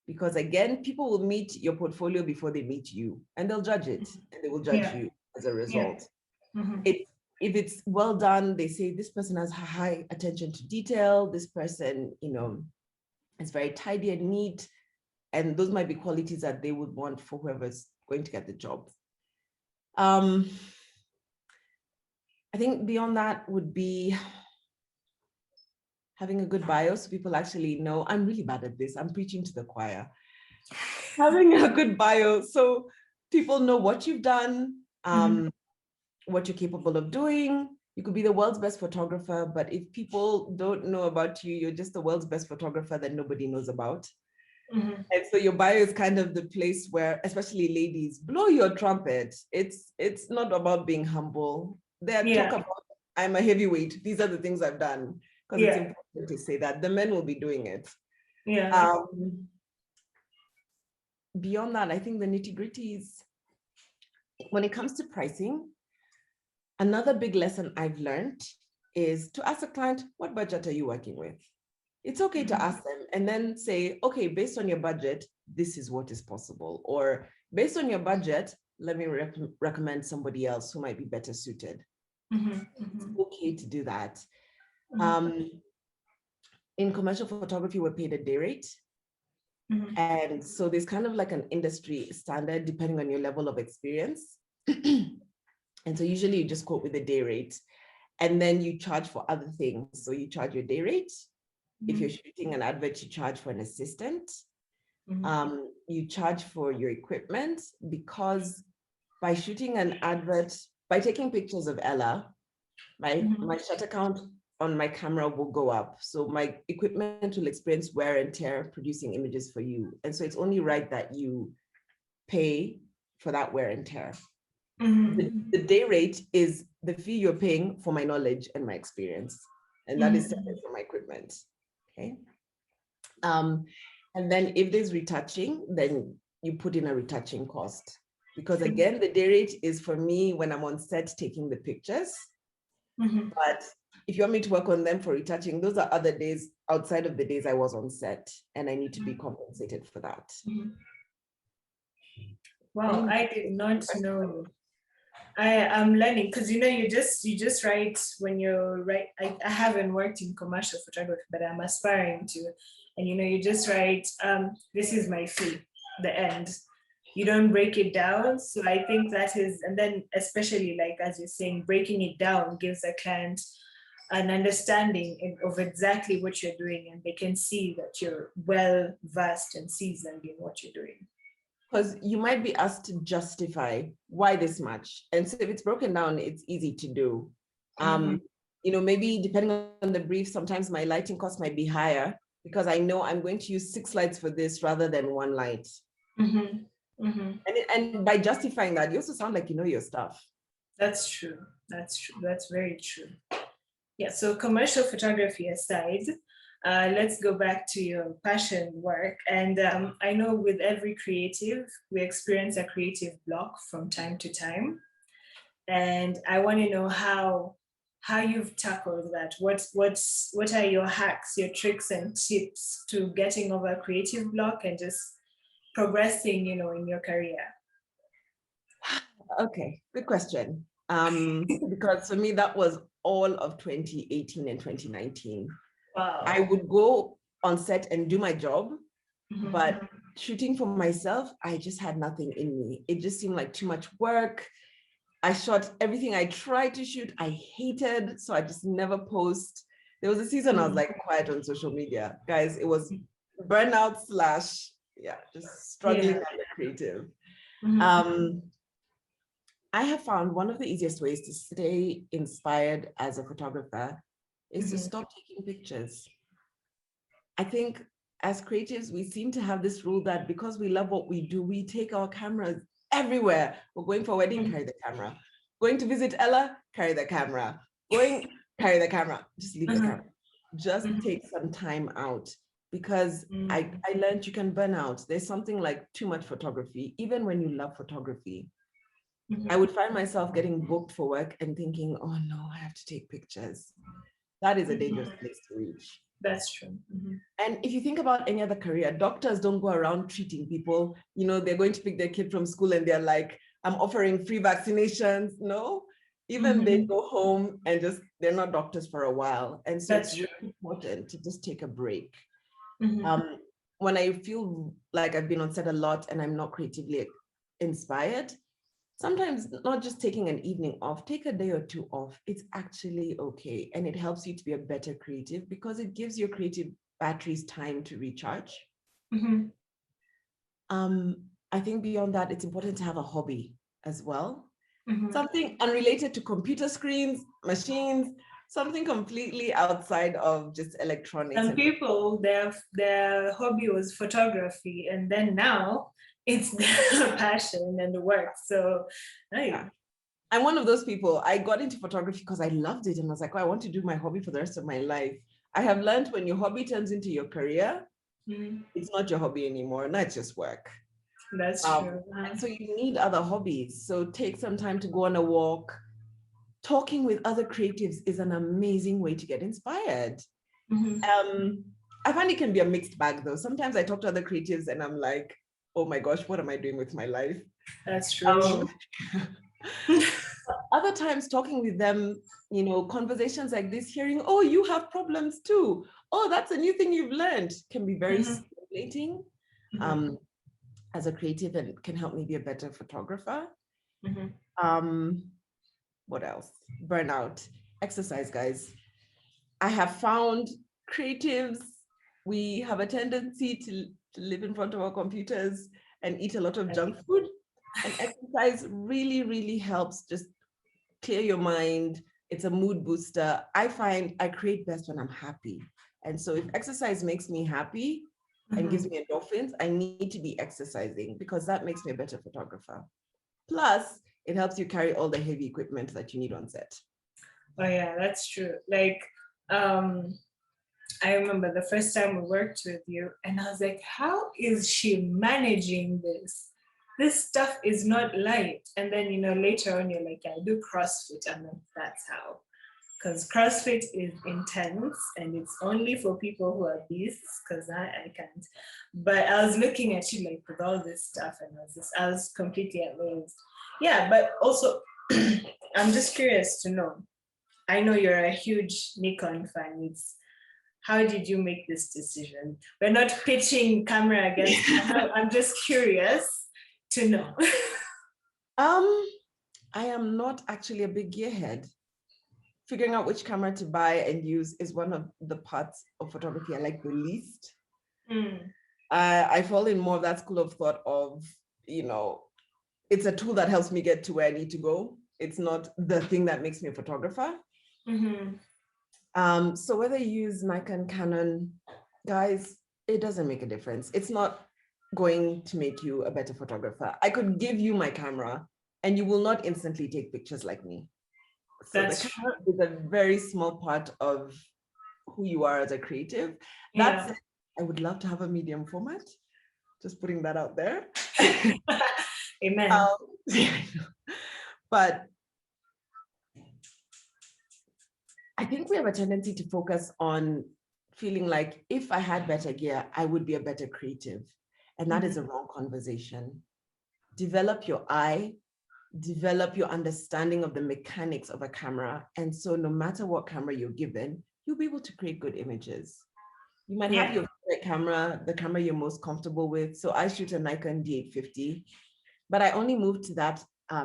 because again, people will meet your portfolio before they meet you, and they'll judge it, and they will judge you as a result. If it's well done, they say this person has high attention to detail. This person, you know, is very tidy and neat. And those might be qualities that they would want for whoever's going to get the job. I think beyond that would be having a good bio so people actually know. I'm really bad at this. I'm preaching to the choir. Having a good bio so people know what you've done, what you're capable of doing. You could be the world's best photographer, but if people don't know about you, you're just the world's best photographer that nobody knows about. And so your bio is kind of the place where, especially ladies, blow your trumpet. It's not about being humble. Talk about, I'm a heavyweight. These are the things I've done. Because it's important to say that. The men will be doing it. Beyond that, I think the nitty-gritty is, when it comes to pricing, another big lesson I've learned is to ask a client, what budget are you working with? It's okay to ask them and then say, okay, based on your budget, this is what is possible. Or based on your budget, let me recommend somebody else who might be better suited. It's okay to do that. In commercial photography, we're paid a day rate. And so there's kind of like an industry standard depending on your level of experience. And so usually you just quote with a day rate, and then you charge for other things. So you charge your day rate. If you're shooting an advert, you charge for an assistant. You charge for your equipment, because by shooting an advert by taking pictures of Ella, my Mhm. shutter count on my camera will go up. So my equipment will experience wear and tear producing images for you. And so it's only right that you pay for that wear and tear. Mhm. The day rate is the fee you're paying for my knowledge and my experience. And that is separate from my equipment. Okay. And then if there's retouching, then you put in a retouching cost. Because again, the day rate is for me when I'm on set taking the pictures. Mhm. But if you want me to work on them for retouching, those are other days outside of the days I was on set, and I need to be compensated for that. Mhm. Wow, I did not know. I'm learning because you just write when you're right. I haven't worked in commercial photography, but I'm aspiring to. And you just write, this is my fee, the end. You don't break it down. So I think that is, and then especially like as you're saying, breaking it down gives a client an understanding of exactly what you're doing, and they can see that you're well versed and seasoned in what you're doing. Because you might be asked to justify why this much. And so if it's broken down, it's easy to do. Maybe depending on the brief, sometimes my lighting cost might be higher because I know I'm going to use 6 lights for this rather than 1 light. And by justifying that, you also sound like you know your stuff. That's true. That's true. That's very true. Yeah, so commercial photography aside, let's go back to your passion work. And I know with every creative, we experience a creative block from time to time. And I want to know how you've tackled that. What are your hacks, your tricks and tips to getting over a creative block and just progressing, in your career? Okay, good question. Because for me, that was all of 2018 and 2019. Wow. I would go on set and do my job, but shooting for myself, I just had nothing in me. It just seemed like too much work. I shot everything I tried to shoot, I hated, so I just never post. There was a season I was like quiet on social media. Guys, it was burnout / just struggling as a creative. I have found one of the easiest ways to stay inspired as a photographer is to stop taking pictures. I think as creatives, we seem to have this rule that because we love what we do, we take our cameras everywhere. We're going for a wedding, carry the camera. Going to visit Ella, carry the camera. Carry the camera. Just leave the camera. Just take some time out, because I learned you can burn out. There's something like too much photography, even when you love photography. I would find myself getting booked for work and thinking, oh no, I have to take pictures. That is a dangerous place to reach. That's true. And if you think about any other career, doctors don't go around treating people. They're going to pick their kid from school and they're like, I'm offering free vaccinations. No, even they go home and they're not doctors for a while. And so it's really important to just take a break. When I feel like I've been on set a lot and I'm not creatively inspired, sometimes not just taking an evening off, take a day or two off. It's actually okay. And it helps you to be a better creative because it gives your creative batteries time to recharge. I think beyond that, it's important to have a hobby as well. Something unrelated to computer screens, machines, something completely outside of just electronics. Some people, their hobby was photography, and then now it's their passion and the work. So I'm one of those people. I got into photography because I loved it and I was like, oh, I want to do my hobby for the rest of my life. I have learned when your hobby turns into your career, it's not your hobby anymore. Now it's just work. That's true. And so you need other hobbies. So take some time to go on a walk. Talking with other creatives is an amazing way to get inspired. I find it can be a mixed bag though. Sometimes I talk to other creatives and I'm like, oh my gosh, what am I doing with my life? That's true. Other times talking with them, conversations like this, hearing, oh, you have problems too. Oh, that's a new thing you've learned, can be very stimulating as a creative, and it can help me be a better photographer. What else? Burnout. Exercise, guys. I have found creatives, we have a tendency to live in front of our computers and eat a lot of junk food. And exercise really, really helps just clear your mind. It's a mood booster. I find I create best when I'm happy. And so if exercise makes me happy and gives me endorphins, I need to be exercising because that makes me a better photographer. Plus, it helps you carry all the heavy equipment that you need on set. Oh yeah, that's true. Like, I remember the first time we worked with you and I was like, how is she managing this? This stuff is not light. And then, you know, later on you're like, yeah, I do CrossFit. And then that's how. Because CrossFit is intense and it's only for people who are beasts, because I can't. But I was looking at you like with all this stuff and I was completely amazed. Yeah, but also I'm just curious to know. I know you're a huge Nikon fan. How did you make this decision? We're not pitching camera against camera. I'm just curious to know. I am not actually a big gearhead. Figuring out which camera to buy and use is one of the parts of photography I like the least. I fall in more of that school of thought of, you know, it's a tool that helps me get to where I need to go. It's not the thing that makes me a photographer. So whether you use Nikon, Canon, guys, it doesn't make a difference. It's not going to make you a better photographer. I could give you my camera and you will not instantly take pictures like me. So the camera is a very small part of who you are as a creative. That said, I would love to have a medium format. Just putting that out there. Amen. But I think we have a tendency to focus on feeling like if I had better gear, I would be a better creative. And that is a wrong conversation. Develop your eye, develop your understanding of the mechanics of a camera. And so no matter what camera you're given, you'll be able to create good images. You might have your favorite camera, the camera you're most comfortable with. So I shoot a Nikon D850, but I only moved to that, I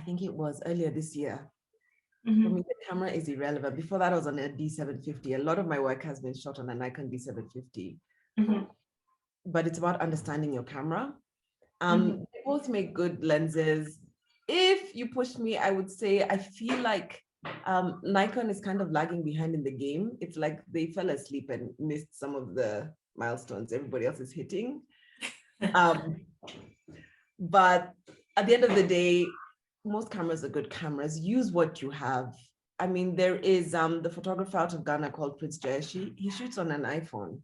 think it was earlier this year. For me, the camera is irrelevant. Before that, I was on a D750. A lot of my work has been shot on a Nikon D750. But it's about understanding your camera. They both make good lenses. If you push me, I would say I feel like Nikon is kind of lagging behind in the game. It's like they fell asleep and missed some of the milestones everybody else is hitting. But at the end of the day, most cameras are good cameras. Use what you have. I mean, there is the photographer out of Ghana called Prince Jayashi. He shoots on an iPhone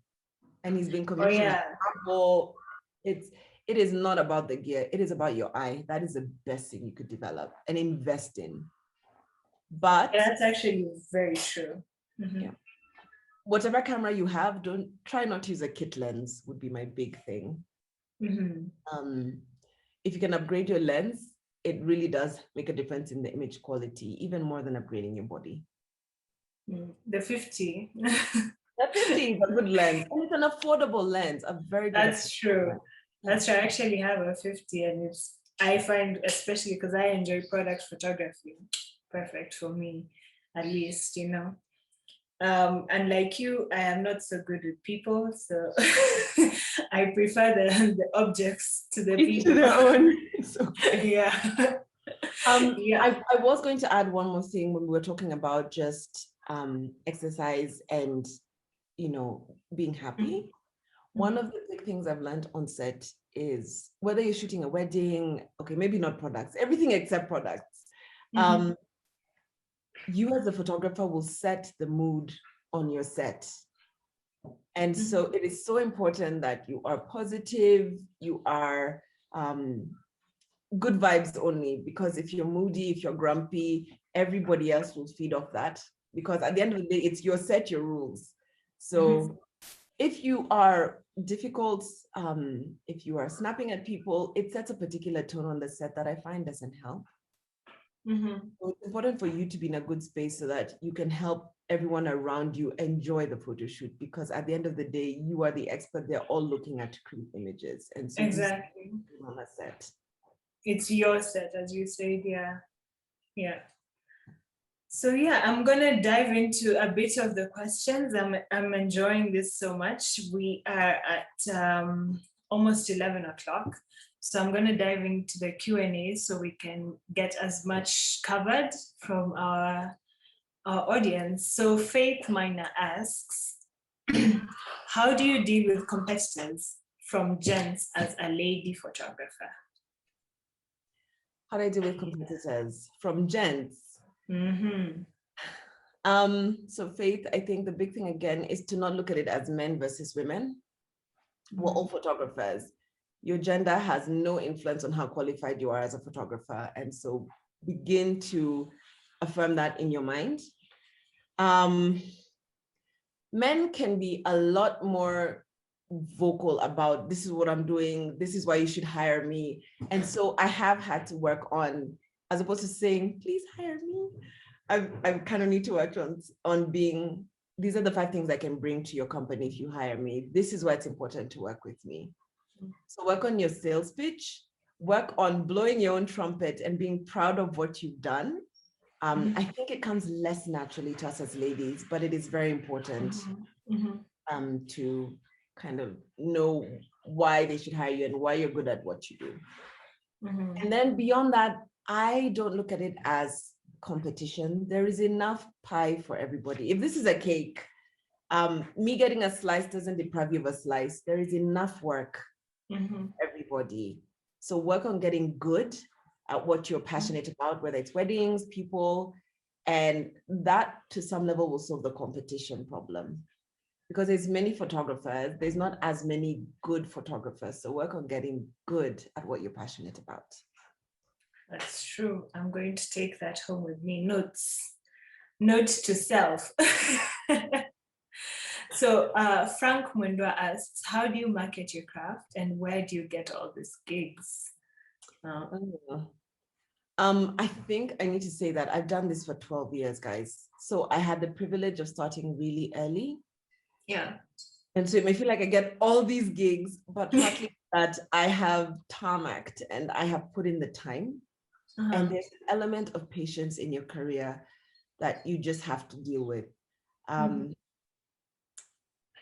and he's been commissioned by Apple. It is not about the gear. It is about your eye. That is the best thing you could develop and invest in. But that's actually very true. Yeah. Whatever camera you have, don't try not to use a kit lens would be my big thing. If you can upgrade your lens, it really does make a difference in the image quality, even more than upgrading your body. The 50. The 50 is a good lens, and it's an affordable lens. A very good. That's true. Lens. That's true. I actually have a 50, and I find, especially because I enjoy product photography, perfect for me, at least, you know. And like you, I am not so good with people, so I prefer the objects to the people. To their own. It's okay. Yeah. I was going to add one more thing when we were talking about just exercise and, you know, being happy. One of the big things I've learned on set is whether you're shooting a wedding, okay, maybe not products, everything except products. You as a photographer will set the mood on your set. And so it is so important that you are positive, you are good vibes only, because if you're moody, if you're grumpy, everybody else will feed off that, because at the end of the day, it's your set, your rules. So if you are difficult, if you are snapping at people, it sets a particular tone on the set that I find doesn't help. So it's important for you to be in a good space so that you can help everyone around you enjoy the photo shoot, because at the end of the day, you are the expert. They're all looking at create images. And so exactly on a set. It's your set, as you said. Yeah. So yeah, I'm gonna dive into a bit of the questions. I'm enjoying this so much. We are at almost 11 o'clock. So I'm going to dive into the Q&A so we can get as much covered from our audience. So Faith Minor asks, how do you deal with competitors from gents as a lady photographer? How do I deal with competitors from gents? Mm-hmm. So Faith, I think the big thing again is to not look at it as men versus women. We're all photographers. Your gender has no influence on how qualified you are as a photographer. And so begin to affirm that in your mind. Men can be a lot more vocal about, this is what I'm doing, this is why you should hire me. And so I have had to work on, as opposed to saying, please hire me, I kind of need to work on being, these are the 5 things I can bring to your company if you hire me. This is why it's important to work with me. So work on your sales pitch, work on blowing your own trumpet and being proud of what you've done. I think it comes less naturally to us as ladies, but it is very important to kind of know why they should hire you and why you're good at what you do. And then beyond that, I don't look at it as competition. There is enough pie for everybody. If this is a cake, me getting a slice doesn't deprive you of a slice. There is enough work for everybody. So work on getting good at what you're passionate about, whether it's weddings, people, and that to some level will solve the competition problem. Because there's many photographers, there's not as many good photographers. So work on getting good at what you're passionate about. That's true. I'm going to take that home with me. Note to self. So Frank Mwendwa asks, how do you market your craft and where do you get all these gigs? I think I need to say that I've done this for 12 years, guys. So I had the privilege of starting really early. Yeah. And so it may feel like I get all these gigs, but partly that I have tarmacked and I have put in the time. And there's an element of patience in your career that you just have to deal with. I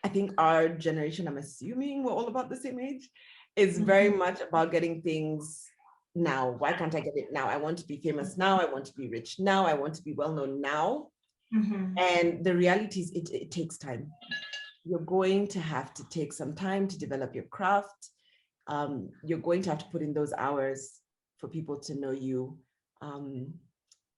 think our generation, I'm assuming we're all about the same age, is very much about getting things now. Why can't I get it now? I want to be famous now. I want to be rich now. I want to be well-known now. And the reality is it takes time. You're going to have to take some time to develop your craft. You're going to have to put in those hours for people to know you.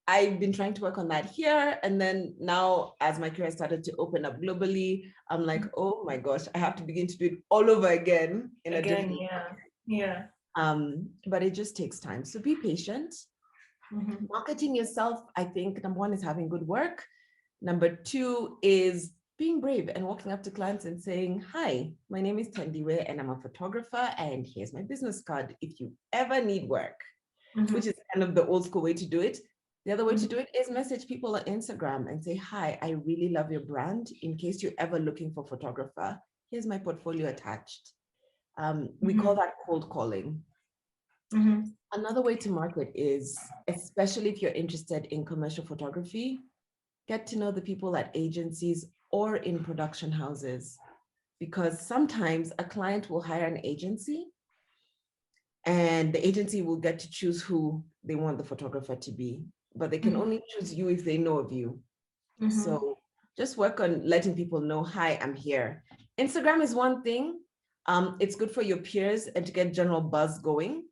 I've been trying to work on that here. And then now, as my career started to open up globally, I'm like, oh my gosh, I have to begin to do it all over again in a different way. Yeah. But it just takes time. So be patient. Marketing yourself, I think, number 1 is having good work. Number 2 is being brave and walking up to clients and saying, hi, my name is Thandiwe and I'm a photographer and here's my business card if you ever need work, which is kind of the old school way to do it. The other way to do it is message people on Instagram and say, hi, I really love your brand. In case you're ever looking for a photographer, here's my portfolio attached. We call that cold calling. Another way to market is, especially if you're interested in commercial photography, get to know the people at agencies or in production houses, because sometimes a client will hire an agency and the agency will get to choose who they want the photographer to be, but they can only choose you if they know of you. So just work on letting people know, hi, I'm here. Instagram is one thing. It's good for your peers and to get general buzz going.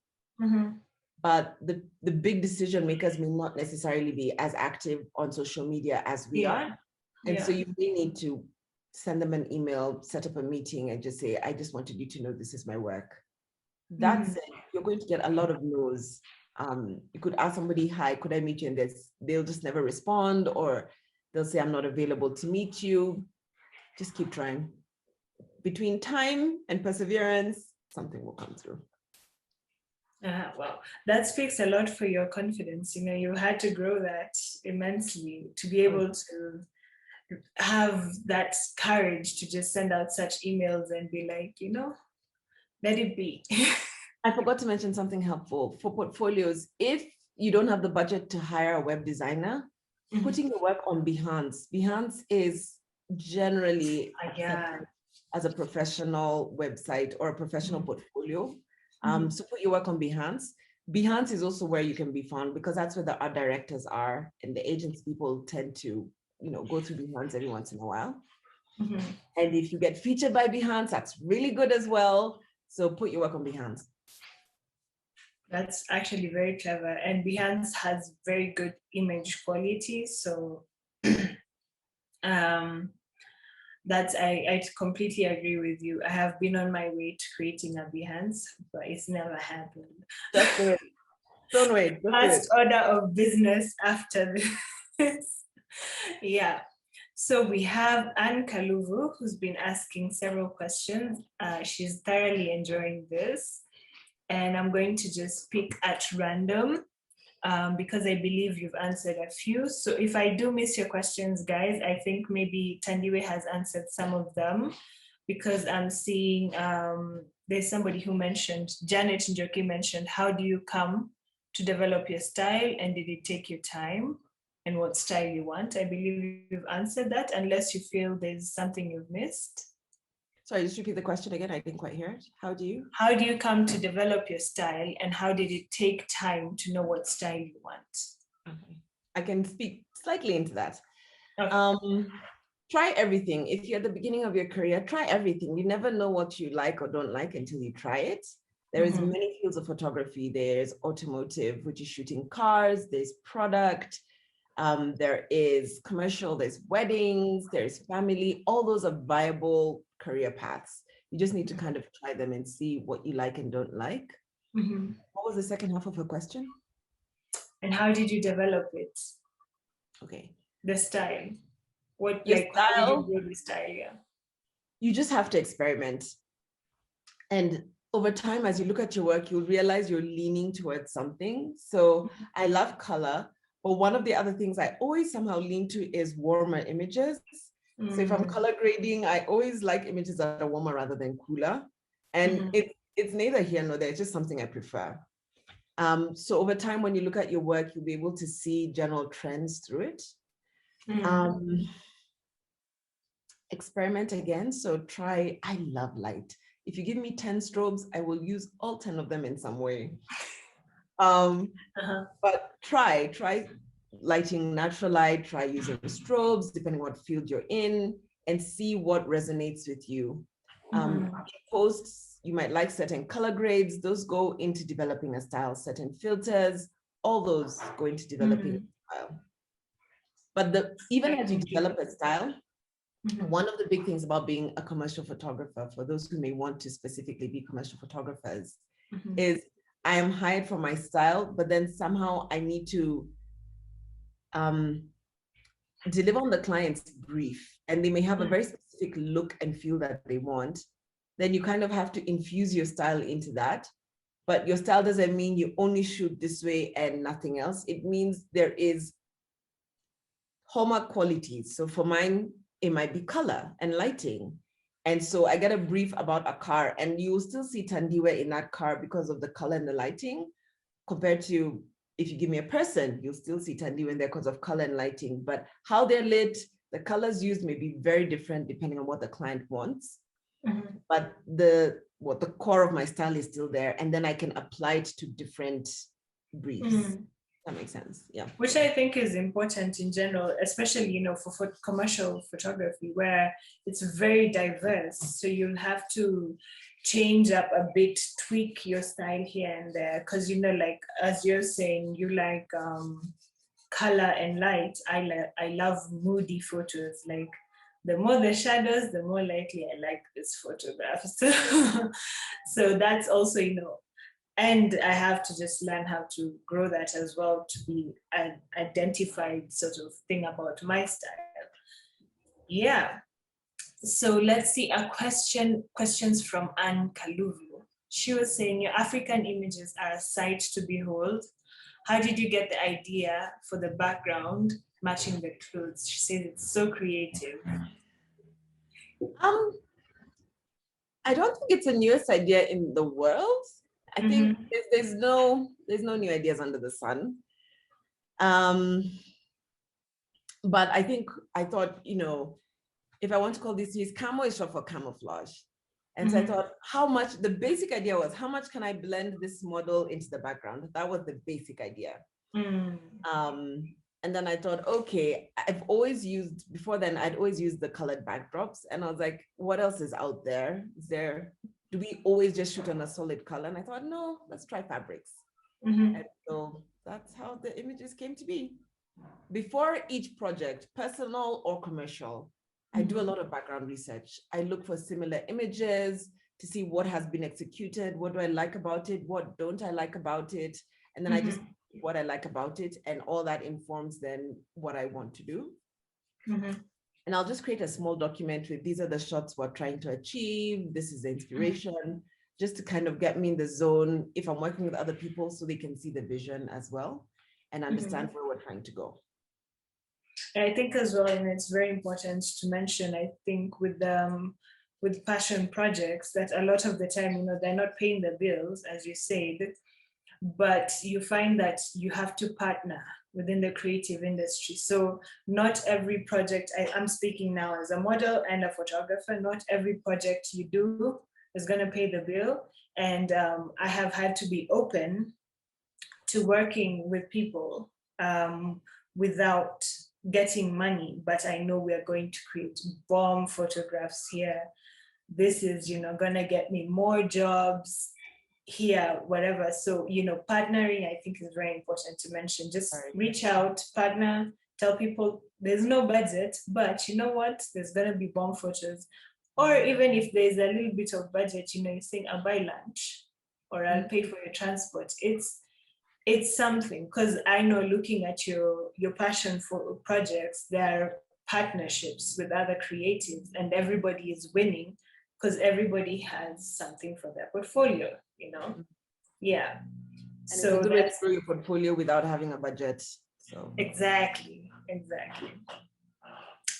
But the big decision makers may not necessarily be as active on social media as we are. And so you may need to send them an email, set up a meeting and just say, I just wanted you to know this is my work. That's it. You're going to get a lot of no's. You could ask somebody, hi, could I meet you in this? They'll just never respond, or they'll say, I'm not available to meet you. Just keep trying. Between time and perseverance, something will come through. Well, that speaks a lot for your confidence. You know, you had to grow that immensely to be able to have that courage to just send out such emails and be like, you know, let it be. I forgot to mention something helpful for portfolios. If you don't have the budget to hire a web designer, putting your work on Behance. Behance is generally as a professional website or a professional portfolio. So put your work on Behance. Behance is also where you can be found because that's where the art directors are, and the agents people tend to, go through Behance every once in a while. And if you get featured by Behance, that's really good as well. So put your work on Behance. That's actually very clever. And Behance has very good image quality. So that's, I completely agree with you. I have been on my way to creating a Behance, but it's never happened. Just do it. Don't wait. First order of business after this. Yeah. So we have Anne Kaluvu, who's been asking several questions. She's thoroughly enjoying this. And I'm going to just pick at random because I believe you've answered a few. So if I do miss your questions, guys, I think maybe Thandiwe has answered some of them because I'm seeing there's somebody who mentioned, Janet Njoki mentioned, how do you come to develop your style and did it take you time and what style you want? I believe you've answered that unless you feel there's something you've missed. Sorry, just repeat the question again. I didn't quite hear it. How do you come to develop your style and how did it take time to know what style you want? Okay. I can speak slightly into that. Okay. Try everything. If you're at the beginning of your career, try everything. You never know what you like or don't like until you try it. There is many fields of photography. There's automotive, which is shooting cars. There's product. There is commercial. There's weddings. There's family. All those are viable career paths. You just need to kind of try them and see what you like and don't like. What was the second half of the question? And how did you develop it? Okay. The style. What Your like style, how did you build the style? Yeah. You just have to experiment. And over time, as you look at your work, you'll realize you're leaning towards something. So I love color, but one of the other things I always somehow lean to is warmer images. So if I'm color grading, I always like images that are warmer rather than cooler. And it's neither here nor there, it's just something I prefer. So over time, when you look at your work, you'll be able to see general trends through it. Experiment again. So try, I love light. If you give me 10 strobes, I will use all 10 of them in some way. But try lighting natural light, try using strobes, depending on what field you're in, and see what resonates with you. Posts, you might like certain color grades, those go into developing a style, certain filters, all those go into developing a style. But even as you develop a style, one of the big things about being a commercial photographer, for those who may want to specifically be commercial photographers, is I am hired for my style, but then somehow I need to deliver on the client's brief, and they may have a very specific look and feel that they want. Then you kind of have to infuse your style into that. But your style doesn't mean you only shoot this way and nothing else. It means there is hallmark qualities. So for mine, it might be color and lighting. And so I get a brief about a car and you will still see Thandiwe in that car because of the color and the lighting, compared to if you give me a person, you'll still see Thandiwe in there because of color and lighting. But how they're lit, the colors used may be very different depending on what the client wants. But the core of my style is still there. And then I can apply it to different briefs. That makes sense. Yeah. Which I think is important in general, especially, for commercial photography, where it's very diverse. So you'll have to change up a bit, tweak your style here and there. Because, like, as you're saying, you like color and light. I love moody photos. Like, the more the shadows, the more likely I like this photograph. So that's also, and I have to just learn how to grow that as well to be an identified sort of thing about my style. Yeah. So let's see questions from Anne Kaluvu. She was saying, your African images are a sight to behold. How did you get the idea for the background matching the clothes? She says it's so creative. I don't think it's the newest idea in the world. I think there's no new ideas under the sun. But I thought, if I want to call these trees camo, it's short for camouflage. And so I thought, how much, the basic idea was, how much can I blend this model into the background? That was the basic idea. And then I thought, okay, I've always used, before then, I'd always used the colored backdrops. And I was like, what else is out there? Do we always just shoot on a solid color? And I thought, no, let's try fabrics. And so that's how the images came to be. Before each project, personal or commercial, I do a lot of background research. I look for similar images to see what has been executed, what do I like about it, what don't I like about it, and then I just what I like about it, and all that informs then what I want to do. And I'll just create a small document with these are the shots we're trying to achieve, this is the inspiration, just to kind of get me in the zone if I'm working with other people so they can see the vision as well and understand where we're trying to go. And I think as well, and it's very important to mention, I think with passion projects, that a lot of the time, you know, they're not paying the bills, as you said, but you find that you have to partner within the creative industry. So not every project, I'm speaking now as a model and a photographer, not every project you do is going to pay the bill. And I have had to be open to working with people without getting money, but I know we are going to create bomb photographs here. This is, you know, gonna get me more jobs here, whatever. So, you know, partnering, I think, is very important to mention. Just reach out, partner, tell people there's no budget, but you know what? There's gonna be bomb photos. Or even if there's a little bit of budget, you know, you're saying I'll buy lunch or I'll pay for your transport. It's something, because I know, looking at your passion for projects, there are partnerships with other creatives and everybody is winning because everybody has something for their portfolio, you know? Yeah. And so it's a good way to grow your portfolio without having a budget. So exactly.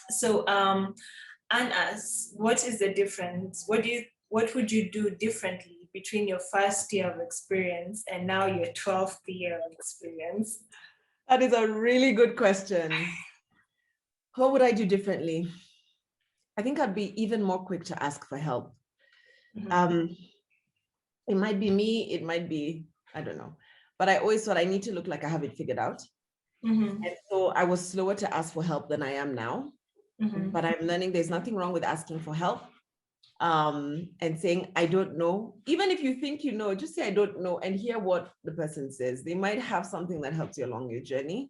So Anna, what is the difference? What would you do differently between your first year of experience and now your 12th year of experience? That is a really good question. What would I do differently? I think I'd be even more quick to ask for help. It might be me, it might be, I don't know. But I always thought I need to look like I have it figured out. And so I was slower to ask for help than I am now. But I'm learning there's nothing wrong with asking for help. And saying, I don't know. Even if you think you know, just say, I don't know, and hear what the person says. They might have something that helps you along your journey.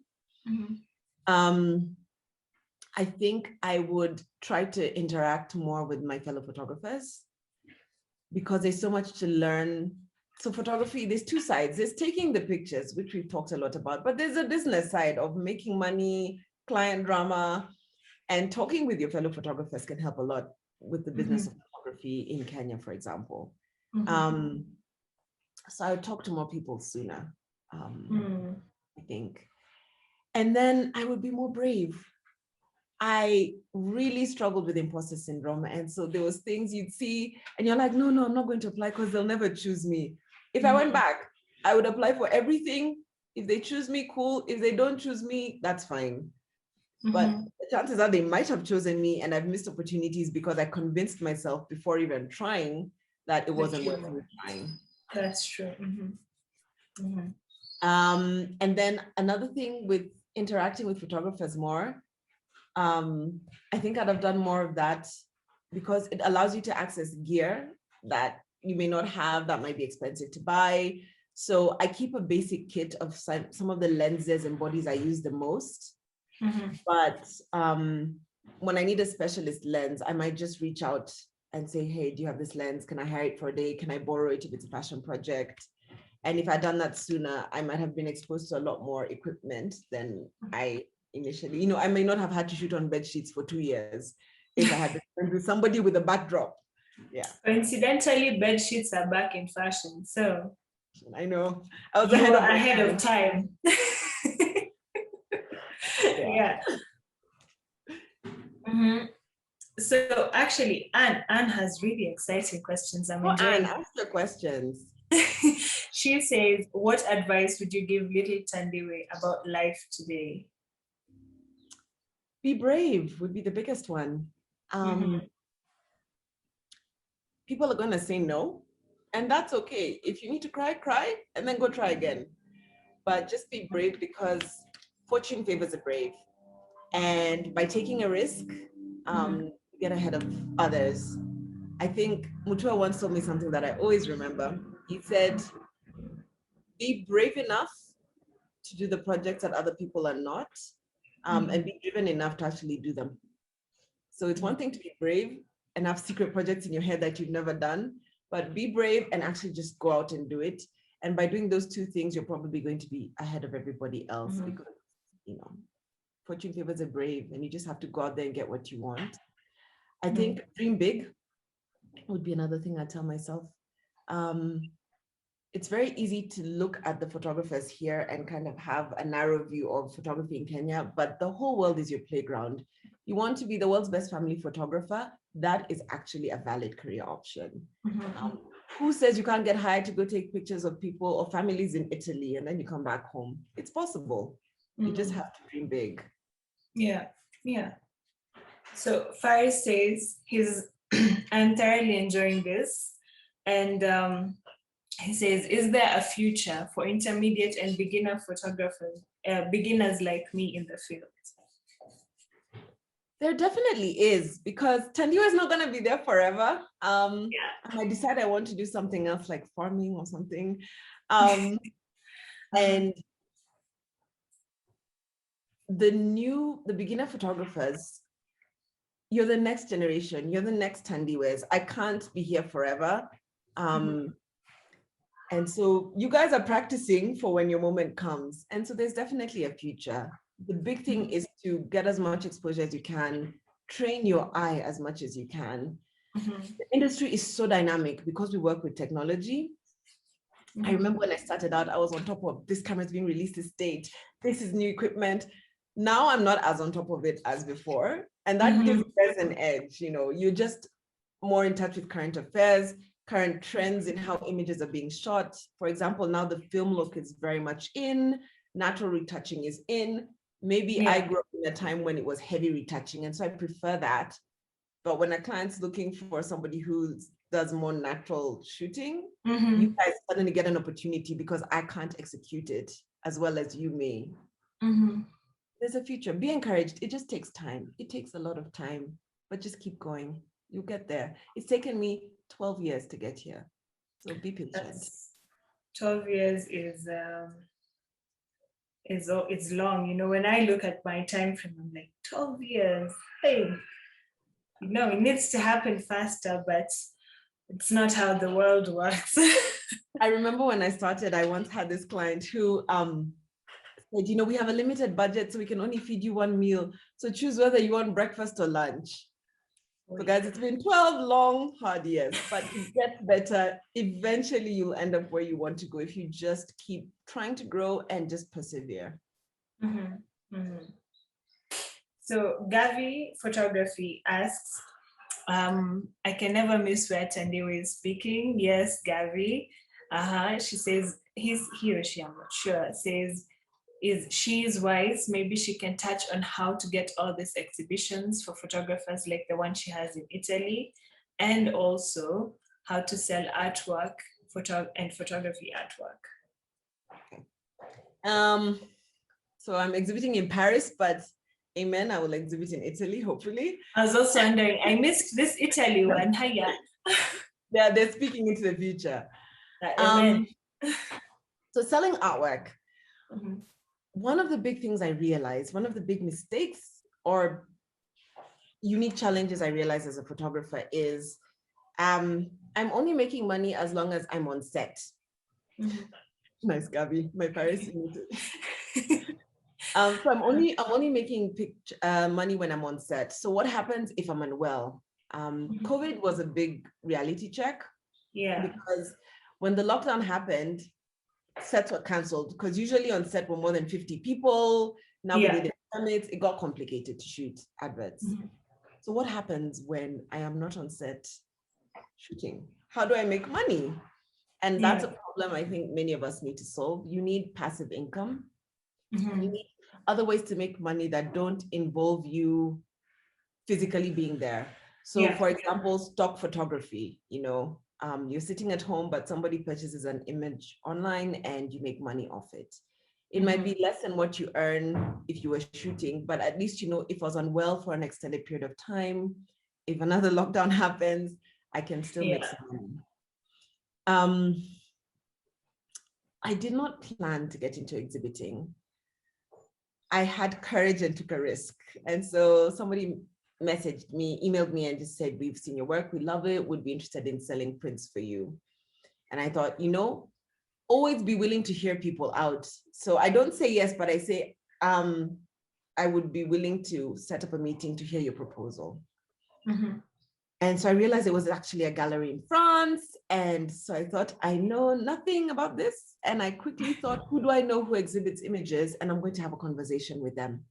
I think I would try to interact more with my fellow photographers because there's so much to learn. So photography, there's two sides. There's taking the pictures, which we've talked a lot about, but there's a business side of making money, client drama, and talking with your fellow photographers can help a lot with the business of photography in Kenya, for example. So I would talk to more people sooner, I think. And then I would be more brave. I really struggled with imposter syndrome. And so there was things you'd see and you're like, no, I'm not going to apply because they'll never choose me. If I went back, I would apply for everything. If they choose me, cool. If they don't choose me, that's fine. But the chances are they might have chosen me and I've missed opportunities because I convinced myself before even trying that it wasn't worth me trying. That's true. And then another thing with interacting with photographers more, I think I'd have done more of that because it allows you to access gear that you may not have, that might be expensive to buy. So I keep a basic kit of some of the lenses and bodies I use the most. But when I need a specialist lens, I might just reach out and say, hey, do you have this lens? Can I hire it for a day? Can I borrow it if it's a passion project? And if I'd done that sooner, I might have been exposed to a lot more equipment than I initially, you know, I may not have had to shoot on bed sheets for 2 years if I had been with somebody with a backdrop. Yeah. Coincidentally, bed sheets are back in fashion. So I know. I was ahead of time. Yeah. So actually, Anne has really exciting questions. I'm enjoying. Anne, ask your questions. She says, what advice would you give little Thandiwe about life today? Be brave would be the biggest one. People are going to say no, and that's okay. If you need to cry, cry, and then go try again. But just be brave, because fortune favors the brave. And by taking a risk, you get ahead of others. I think Mutua once told me something that I always remember. He said, be brave enough to do the projects that other people are not, and be driven enough to actually do them. So it's one thing to be brave and have secret projects in your head that you've never done, but be brave and actually just go out and do it. And by doing those two things, you're probably going to be ahead of everybody else, because, you know, fortune favors the brave, and you just have to go out there and get what you want. I think dream big would be another thing I tell myself. It's very easy to look at the photographers here and kind of have a narrow view of photography in Kenya, but the whole world is your playground. You want to be the world's best family photographer, that is actually a valid career option. Who says you can't get hired to go take pictures of people or families in Italy and then you come back home? It's possible. You just have to dream big. Yeah. So Faris says I'm thoroughly enjoying this. And he says, is there a future for intermediate and beginner photographers, beginners like me in the field? There definitely is, because Thandiwe is not going to be there forever. I might decide I want to do something else like farming or something. And the beginner photographers, you're the next generation, you're the next Thandiwes. I can't be here forever. And so you guys are practicing for when your moment comes. And so there's definitely a future. The big thing is to get as much exposure as you can, train your eye as much as you can. The industry is so dynamic because we work with technology. I remember when I started out, I was on top of this camera is being released this date. This is new equipment. Now I'm not as on top of it as before. And that gives us an edge. You know, you're just more in touch with current affairs, current trends in how images are being shot. For example, now the film look is very much in, natural retouching is in. Maybe I grew up in a time when it was heavy retouching, and so I prefer that. But when a client's looking for somebody who does more natural shooting, you guys suddenly get an opportunity because I can't execute it as well as you may. There's a future. Be encouraged. It just takes time. It takes a lot of time, but just keep going. You'll get there. It's taken me 12 years to get here. So be patient. 12 years it's long. You know, when I look at my time frame, I'm like, 12 years. Hey, you know, it needs to happen faster, but it's not how the world works. I remember when I started, I once had this client who said, you know, we have a limited budget, so we can only feed you one meal. So choose whether you want breakfast or lunch. So guys, it's been 12 long, hard years, but it gets better. Eventually you'll end up where you want to go if you just keep trying to grow and just persevere. So Gavi Photography asks, I can never miss where Thandiwe is speaking. Yes, Gavi. She says, he or she, I'm not sure, says, she is wise. Maybe she can touch on how to get all these exhibitions for photographers like the one she has in Italy, and also how to sell artwork and photography artwork. So I'm exhibiting in Paris, but amen, I will exhibit in Italy, hopefully. I was also wondering, I missed this Italy one. Hiya. Yeah, they're speaking into the future. Amen. So selling artwork. One of the big things I realized, one of the big mistakes or unique challenges I realized as a photographer is I'm only making money as long as I'm on set. Nice, Gabi, my Paris. So I'm only making money when I'm on set. So what happens if I'm unwell? COVID was a big reality check. Yeah. Because when the lockdown happened, sets were canceled because usually on set were more than 50 people. Now we needed permits. It got complicated to shoot adverts. So what happens when I am not on set shooting? How do I make money? And that's a problem I think many of us need to solve. You need passive income. You need other ways to make money that don't involve you physically being there. So for example, stock photography, you're sitting at home, but somebody purchases an image online and you make money off it. It might be less than what you earn if you were shooting, but at least, if I was unwell for an extended period of time, if another lockdown happens, I can still make some money. I did not plan to get into exhibiting. I had courage and took a risk. And so somebody emailed me and just said, we've seen your work, we love it, would be interested in selling prints for you. And I thought, always be willing to hear people out. So I don't say yes, but I say, I would be willing to set up a meeting to hear your proposal. And so I realized it was actually a gallery in France. And so I thought, I know nothing about this. And I quickly thought, who do I know who exhibits images? And I'm going to have a conversation with them.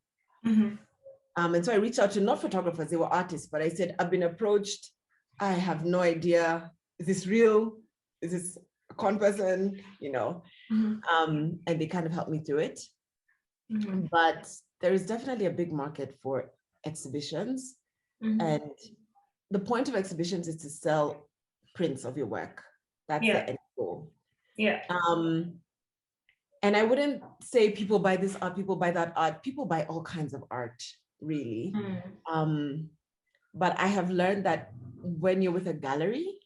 And so I reached out to not photographers, they were artists, but I said, I've been approached. I have no idea. Is this real? Is this a con person? And they kind of helped me through it. But there is definitely a big market for exhibitions. And the point of exhibitions is to sell prints of your work. That's the end goal. And I wouldn't say people buy this art, people buy that art. People buy all kinds of art, really. But I have learned that when you're with a gallery,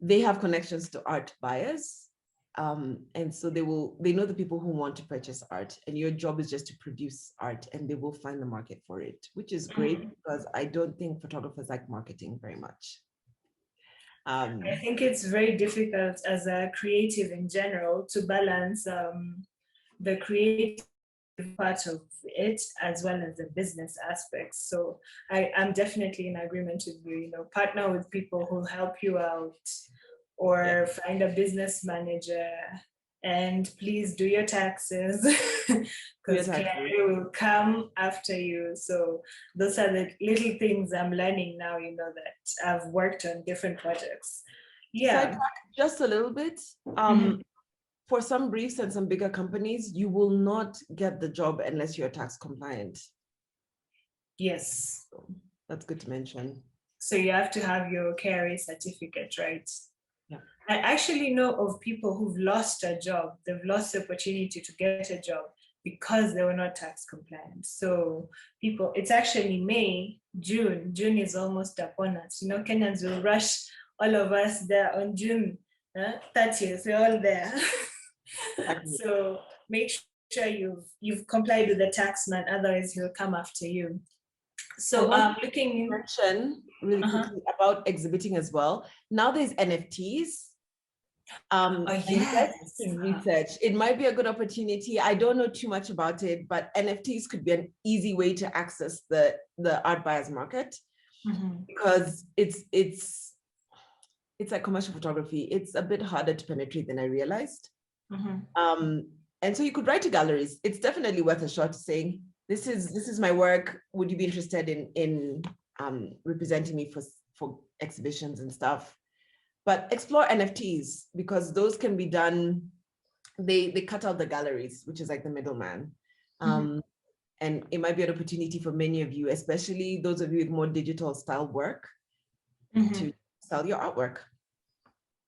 they have connections to art buyers. And so they know the people who want to purchase art, and your job is just to produce art, and they will find the market for it, which is great because I don't think photographers like marketing very much. I think it's very difficult as a creative in general to balance the creative part of it as well as the business aspects. So I'm definitely in agreement with you, partner with people who help you out, or find a business manager, and please do your taxes because Claire will come after you. So those are the little things I'm learning now, that I've worked on different projects. Sidetrack just a little bit. For some briefs and some bigger companies, you will not get the job unless you're tax compliant. Yes. So that's good to mention. So you have to have your KRA certificate, right? I actually know of people who've lost a job. They've lost the opportunity to get a job because they were not tax compliant. So it's actually May, June. June is almost upon us. Kenyans will rush all of us there on June 30th. We're all there. So make sure you've complied with the tax man, otherwise he'll come after you. So looking mention really quickly about exhibiting as well. Now there's NFTs. Research. It might be a good opportunity. I don't know too much about it, but NFTs could be an easy way to access the art buyers market because it's like commercial photography. It's a bit harder to penetrate than I realized. And so you could write to galleries. It's definitely worth a shot saying, this is my work. Would you be interested in representing me for exhibitions and stuff? But explore NFTs because those can be done. They cut out the galleries, which is like the middleman. And it might be an opportunity for many of you, especially those of you with more digital style work, to sell your artwork.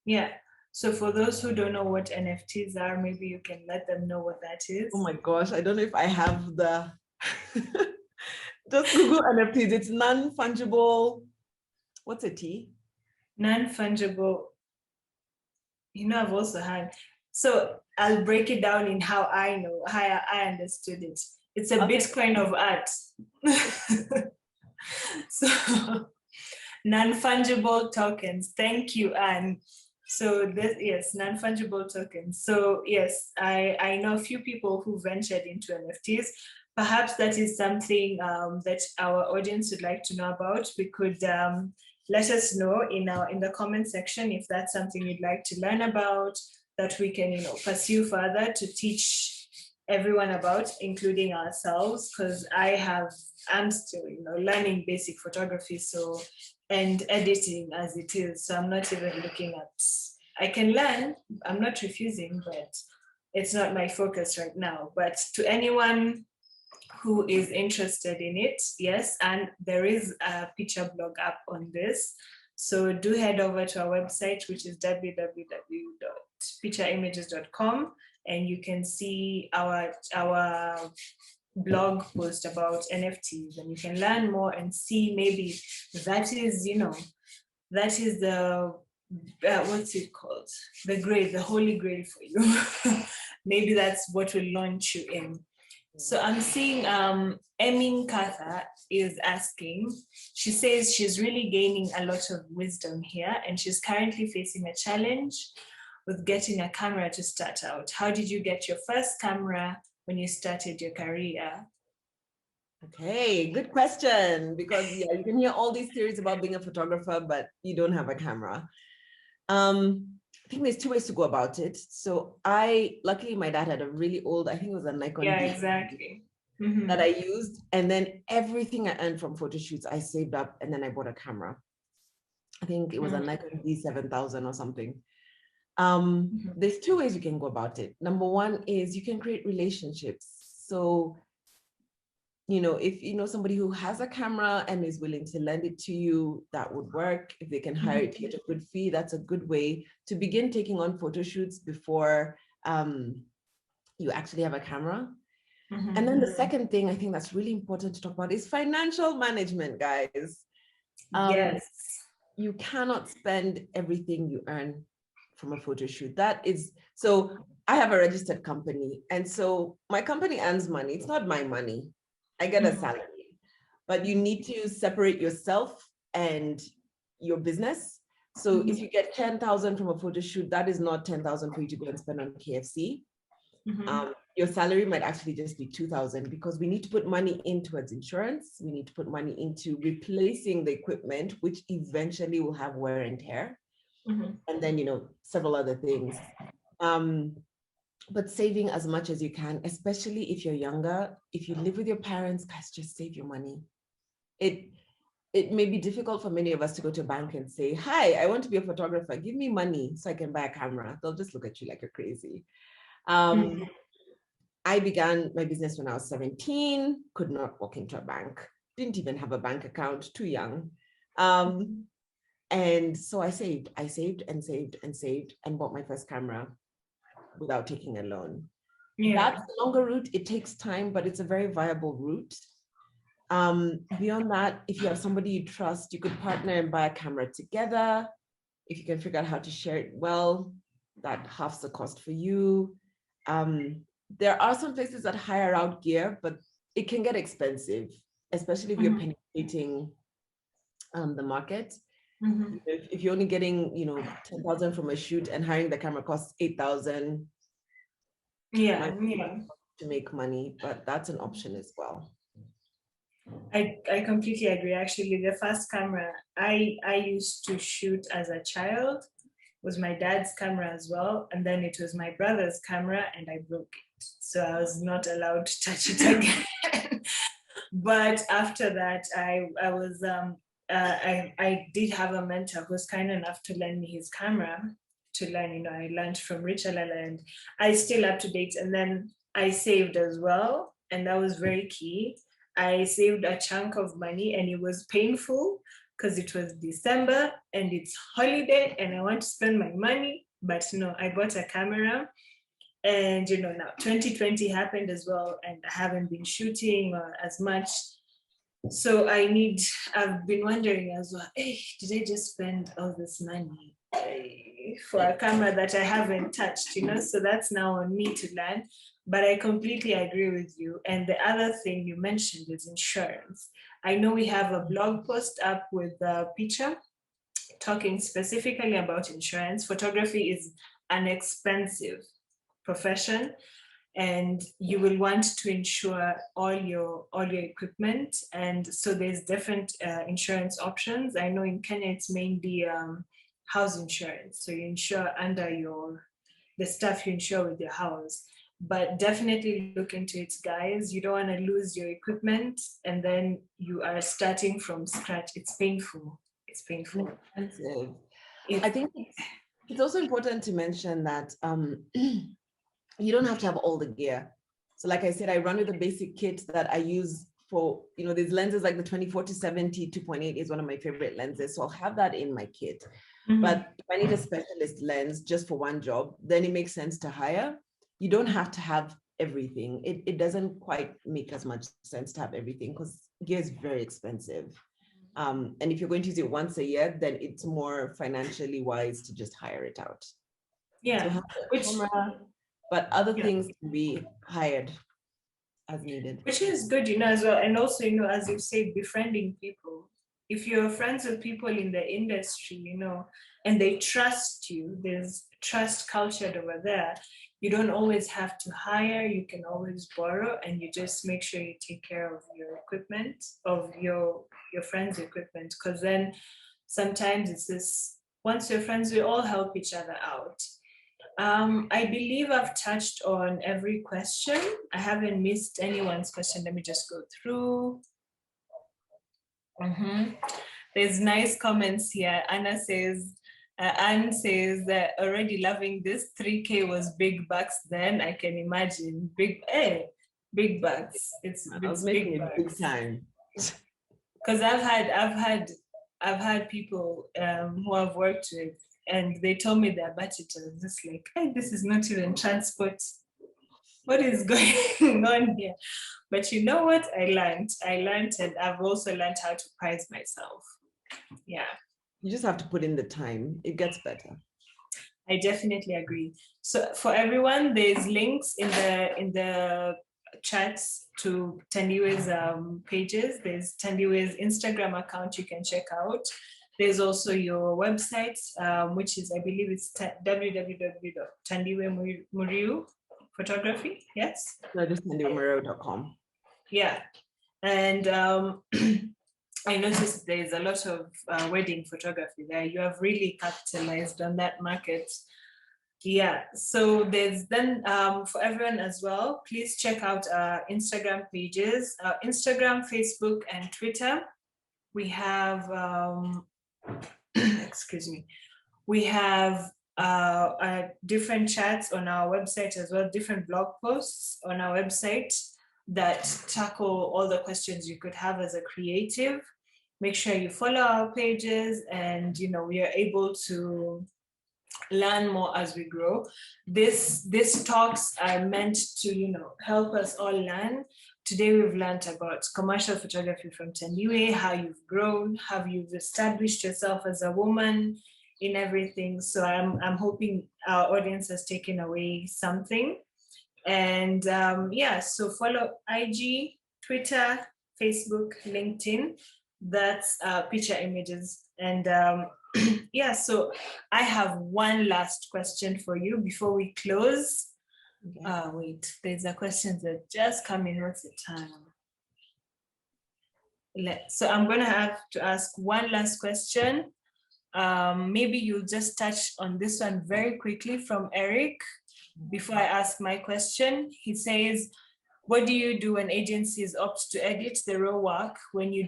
Yeah. So for those who don't know what NFTs are, maybe you can let them know what that is. Oh my gosh, I don't know if I have the... Just Google NFTs. It's non-fungible. What's a T? Non-fungible. I've also had. So I'll break it down in how I understood it. It's a Bitcoin of art. So non-fungible tokens. Thank you, Anne. So non-fungible tokens. So yes, I know a few people who ventured into NFTs. Perhaps that is something that our audience would like to know about. We could let us know in the comment section if that's something you'd like to learn about, that we can pursue further to teach everyone about, including ourselves, because I'm still learning basic photography, and editing as it is. So I'm not even looking at, I can learn, I'm not refusing, but it's not my focus right now. But to anyone who is interested in it, yes, and there is a Picha blog up on this. So do head over to our website, which is www.pichaimages.com, and you can see our blog post about NFTs, and you can learn more and see maybe that is, that is the what's it called? The holy grail for you. Maybe that's what will launch you in. So I'm seeing Emin Katha is asking, she says she's really gaining a lot of wisdom here, and she's currently facing a challenge with getting a camera to start out. How did you get your first camera when you started your career? Okay, good question, because yeah, you can hear all these theories about being a photographer, but you don't have a camera. I think there's two ways to go about it. So luckily my dad had a really old, I think it was a Nikon. Yeah, exactly. Mm-hmm. That I used. And then everything I earned from photo shoots, I saved up, and then I bought a camera. I think it was a Nikon D7000 or something. There's two ways you can go about it. Number one is you can create relationships. So, if you know somebody who has a camera and is willing to lend it to you, that would work. If they can hire it to get a good fee, that's a good way to begin taking on photo shoots before you actually have a camera. And then the second thing I think that's really important to talk about is financial management, guys. Yes. You cannot spend everything you earn from a photo shoot. So I have a registered company. And so my company earns money. It's not my money. I get a salary, but you need to separate yourself and your business. So if you get 10,000 from a photo shoot, that is not 10,000 for you to go and spend on KFC. Your salary might actually just be 2,000, because we need to put money in towards insurance. We need to put money into replacing the equipment, which eventually will have wear and tear. And then, several other things. But saving as much as you can, especially if you're younger, if you live with your parents, guys, just save your money. It may be difficult for many of us to go to a bank and say, hi, I want to be a photographer. Give me money so I can buy a camera. They'll just look at you like you're crazy. I began my business when I was 17, could not walk into a bank, didn't even have a bank account, too young. And so I saved and saved and saved and bought my first camera without taking a loan. That's a longer route. It takes time, but it's a very viable route. Beyond that, if you have somebody you trust, you could partner and buy a camera together. If you can figure out how to share it well, that halves the cost for you. There are some places that hire out gear, but it can get expensive, especially if you're penetrating the market. If you're only getting, 10,000 from a shoot and hiring the camera costs 8,000. To make money, but that's an option as well. I completely agree. Actually, the first camera I used to shoot as a child was my dad's camera as well, and then it was my brother's camera, and I broke it, so I was not allowed to touch it again. But after that, I did have a mentor who was kind enough to lend me his camera to learn. I learned from Richard and I still up to date. And then I saved as well, and that was very key. I saved a chunk of money, and it was painful because it was December and it's holiday and I want to spend my money, but no, I bought a camera. And now 2020 happened as well, and I haven't been shooting as much. So I've been wondering as well, hey, did I just spend all this money for a camera that I haven't touched, So that's now on me to learn. But I completely agree with you. And the other thing you mentioned is insurance. I know we have a blog post up with Picha talking specifically about insurance. Photography is an expensive profession, and you will want to insure all your equipment. And so there's different insurance options. I know in Kenya it's mainly house insurance. So you insure under the stuff you insure with your house. But definitely look into it, guys. You don't want to lose your equipment and then you are starting from scratch. It's painful. It's painful. Expensive. I think it's also important to mention that you don't have to have all the gear. So like I said, I run with a basic kit that I use for, these lenses like the 24-70 2.8 is one of my favorite lenses. So I'll have that in my kit. But if I need a specialist lens just for one job, then it makes sense to hire. You don't have to have everything. It doesn't quite make as much sense to have everything because gear is very expensive. And if you're going to use it once a year, then it's more financially wise to just hire it out. Yeah. So have a camera, but other things can be hired as needed. Which is good, as well. And also, as you say, befriending people. If you're friends with people in the industry, and they trust you, there's trust culture over there. You don't always have to hire, you can always borrow, and you just make sure you take care of your equipment, of your friends' equipment. Because then sometimes it's this, once you're friends, we all help each other out. I believe I've touched on every question. I haven't missed anyone's question. Let me just go through. There's nice comments here. Anne says that already loving this. 3K was big bucks then. I can imagine. Big bucks. It's big bucks. Big time. Because I've had people who I've worked with, and they told me their budget was just like, hey, this is not even transport. What is going on here? But you know what? I learned, and I've also learned how to price myself. Yeah. You just have to put in the time. It gets better. I definitely agree. So for everyone, there's links in the chats to Thandiwe's pages. There's Thandiwe's Instagram account you can check out. There's also your website, which is, I believe it's www.Thandiwe Muriu photography. Yes? No, just thandiwemuriu.com. Yeah. And I noticed there's a lot of wedding photography there. You have really capitalized on that market. Yeah, so there's then for everyone as well, please check out our Instagram pages, Instagram, Facebook, and Twitter. We have, excuse me, we have different chats on our website as well, different blog posts on our website that tackle all the questions you could have as a creative. Make sure you follow our pages, and we are able to learn more as we grow. These talks are meant to help us all learn. Today we've learned about commercial photography from Thandiwe, how you've grown, how you've established yourself as a woman in everything. So I'm hoping our audience has taken away something. And yeah, so follow IG, Twitter, Facebook, LinkedIn. That's Picha Images. And yeah, so I have one last question for you before we close. Okay. Wait, there's a question that just come in. What's the time? So I'm going to have to ask one last question. Maybe you'll just touch on this one very quickly from Eric before I ask my question. He says, what do you do when agencies opt to edit the raw work when you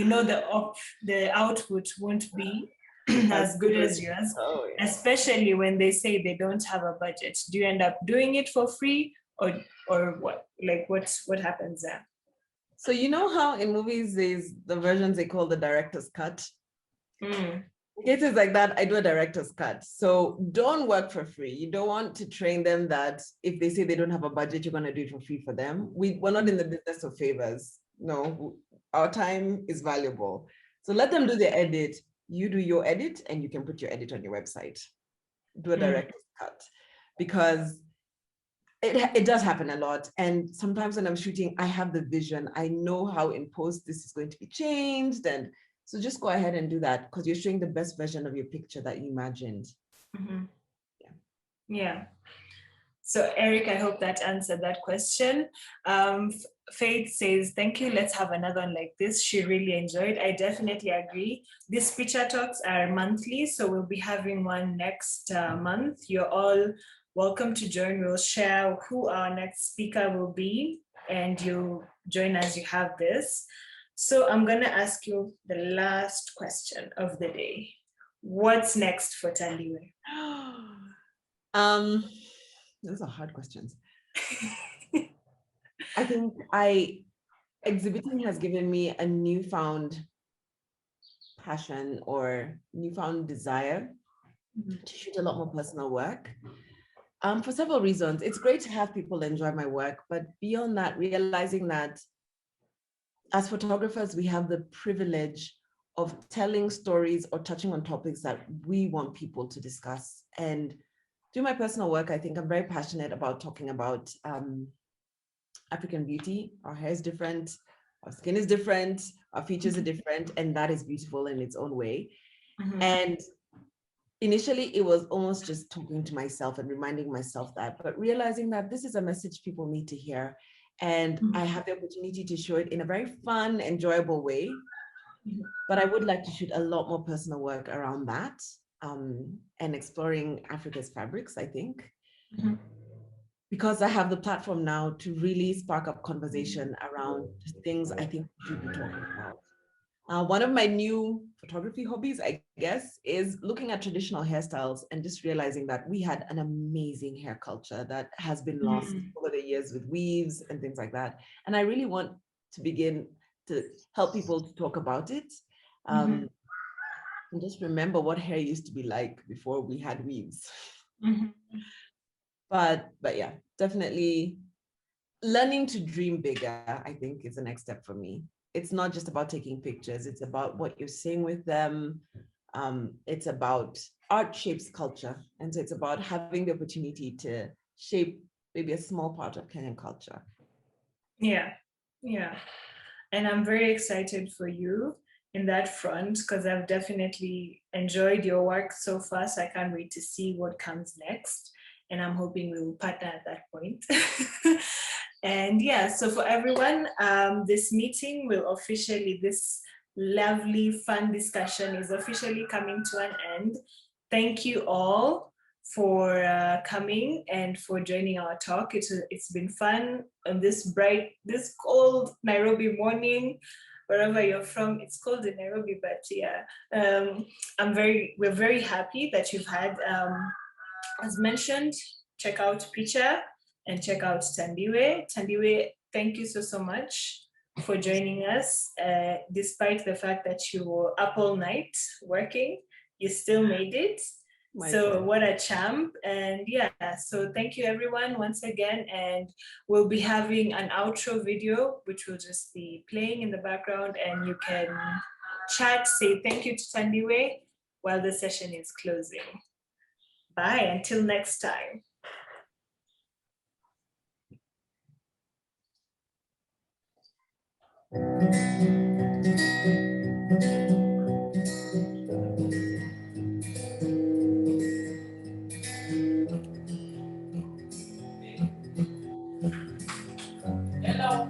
know the output won't be as good as yours, especially when they say they don't have a budget? Do you end up doing it for free, or what? Like what happens there? So you know how in movies there's the versions they call the director's cut? In cases like that, I do a director's cut. So don't work for free. You don't want to train them that if they say they don't have a budget, you're going to do it for free for them. We're not in the business of favors. No, our time is valuable. So let them do the edit. You do your edit, and you can put your edit on your website. Do a director's cut, because it does happen a lot. And sometimes when I'm shooting, I have the vision. I know how in post this is going to be changed. And so just go ahead and do that, because you're showing the best version of your picture that you imagined. Yeah. So Eric, I hope that answered that question. Faith says, thank you. Let's have another one like this. She really enjoyed. I definitely agree. These Picha talks are monthly, so we'll be having one next month. You're all welcome to join. We'll share who our next speaker will be, and you'll join as you have this. So I'm going to ask you the last question of the day. What's next for Thandiwe? Those are hard questions. I think exhibiting has given me a newfound passion or newfound desire to shoot a lot more personal work. For several reasons. It's great to have people enjoy my work, but beyond that, realizing that as photographers, we have the privilege of telling stories or touching on topics that we want people to discuss. And through my personal work, I think I'm very passionate about talking about African beauty. Our hair is different, our skin is different, our features are different, and that is beautiful in its own way. And initially, it was almost just talking to myself and reminding myself that, but realizing that this is a message people need to hear. And I have the opportunity to show it in a very fun, enjoyable way. But I would like to shoot a lot more personal work around that, and exploring Africa's fabrics, I think. Because I have the platform now to really spark up conversation around things I think we should be talking about. One of my new photography hobbies, I guess, is looking at traditional hairstyles and just realizing that we had an amazing hair culture that has been lost over the years with weaves and things like that. And I really want to begin to help people to talk about it. And just remember what hair used to be like before we had weaves. But yeah, definitely learning to dream bigger, I think, is the next step for me. It's not just about taking pictures, it's about what you're saying with them. It's about art shapes culture. And so it's about having the opportunity to shape maybe a small part of Kenyan culture. Yeah. And I'm very excited for you in that front, because I've definitely enjoyed your work so far. So I can't wait to see what comes next. And I'm hoping we will partner at that point. And yeah, so for everyone, this meeting will officially, this lovely, fun discussion is officially coming to an end. Thank you all for coming and for joining our talk. It's been fun on this bright, this cold Nairobi morning. Wherever you're from, it's cold in Nairobi, but yeah, we're very happy that you've had, as mentioned, check out Picha and check out Thandiwe. Thandiwe, thank you so much for joining us. Despite the fact that you were up all night working, you still made it. So what a champ. And yeah, so thank you everyone once again. And we'll be having an outro video, which will just be playing in the background, and you can chat, say thank you to Thandiwe while the session is closing. Bye, until next time. Hello.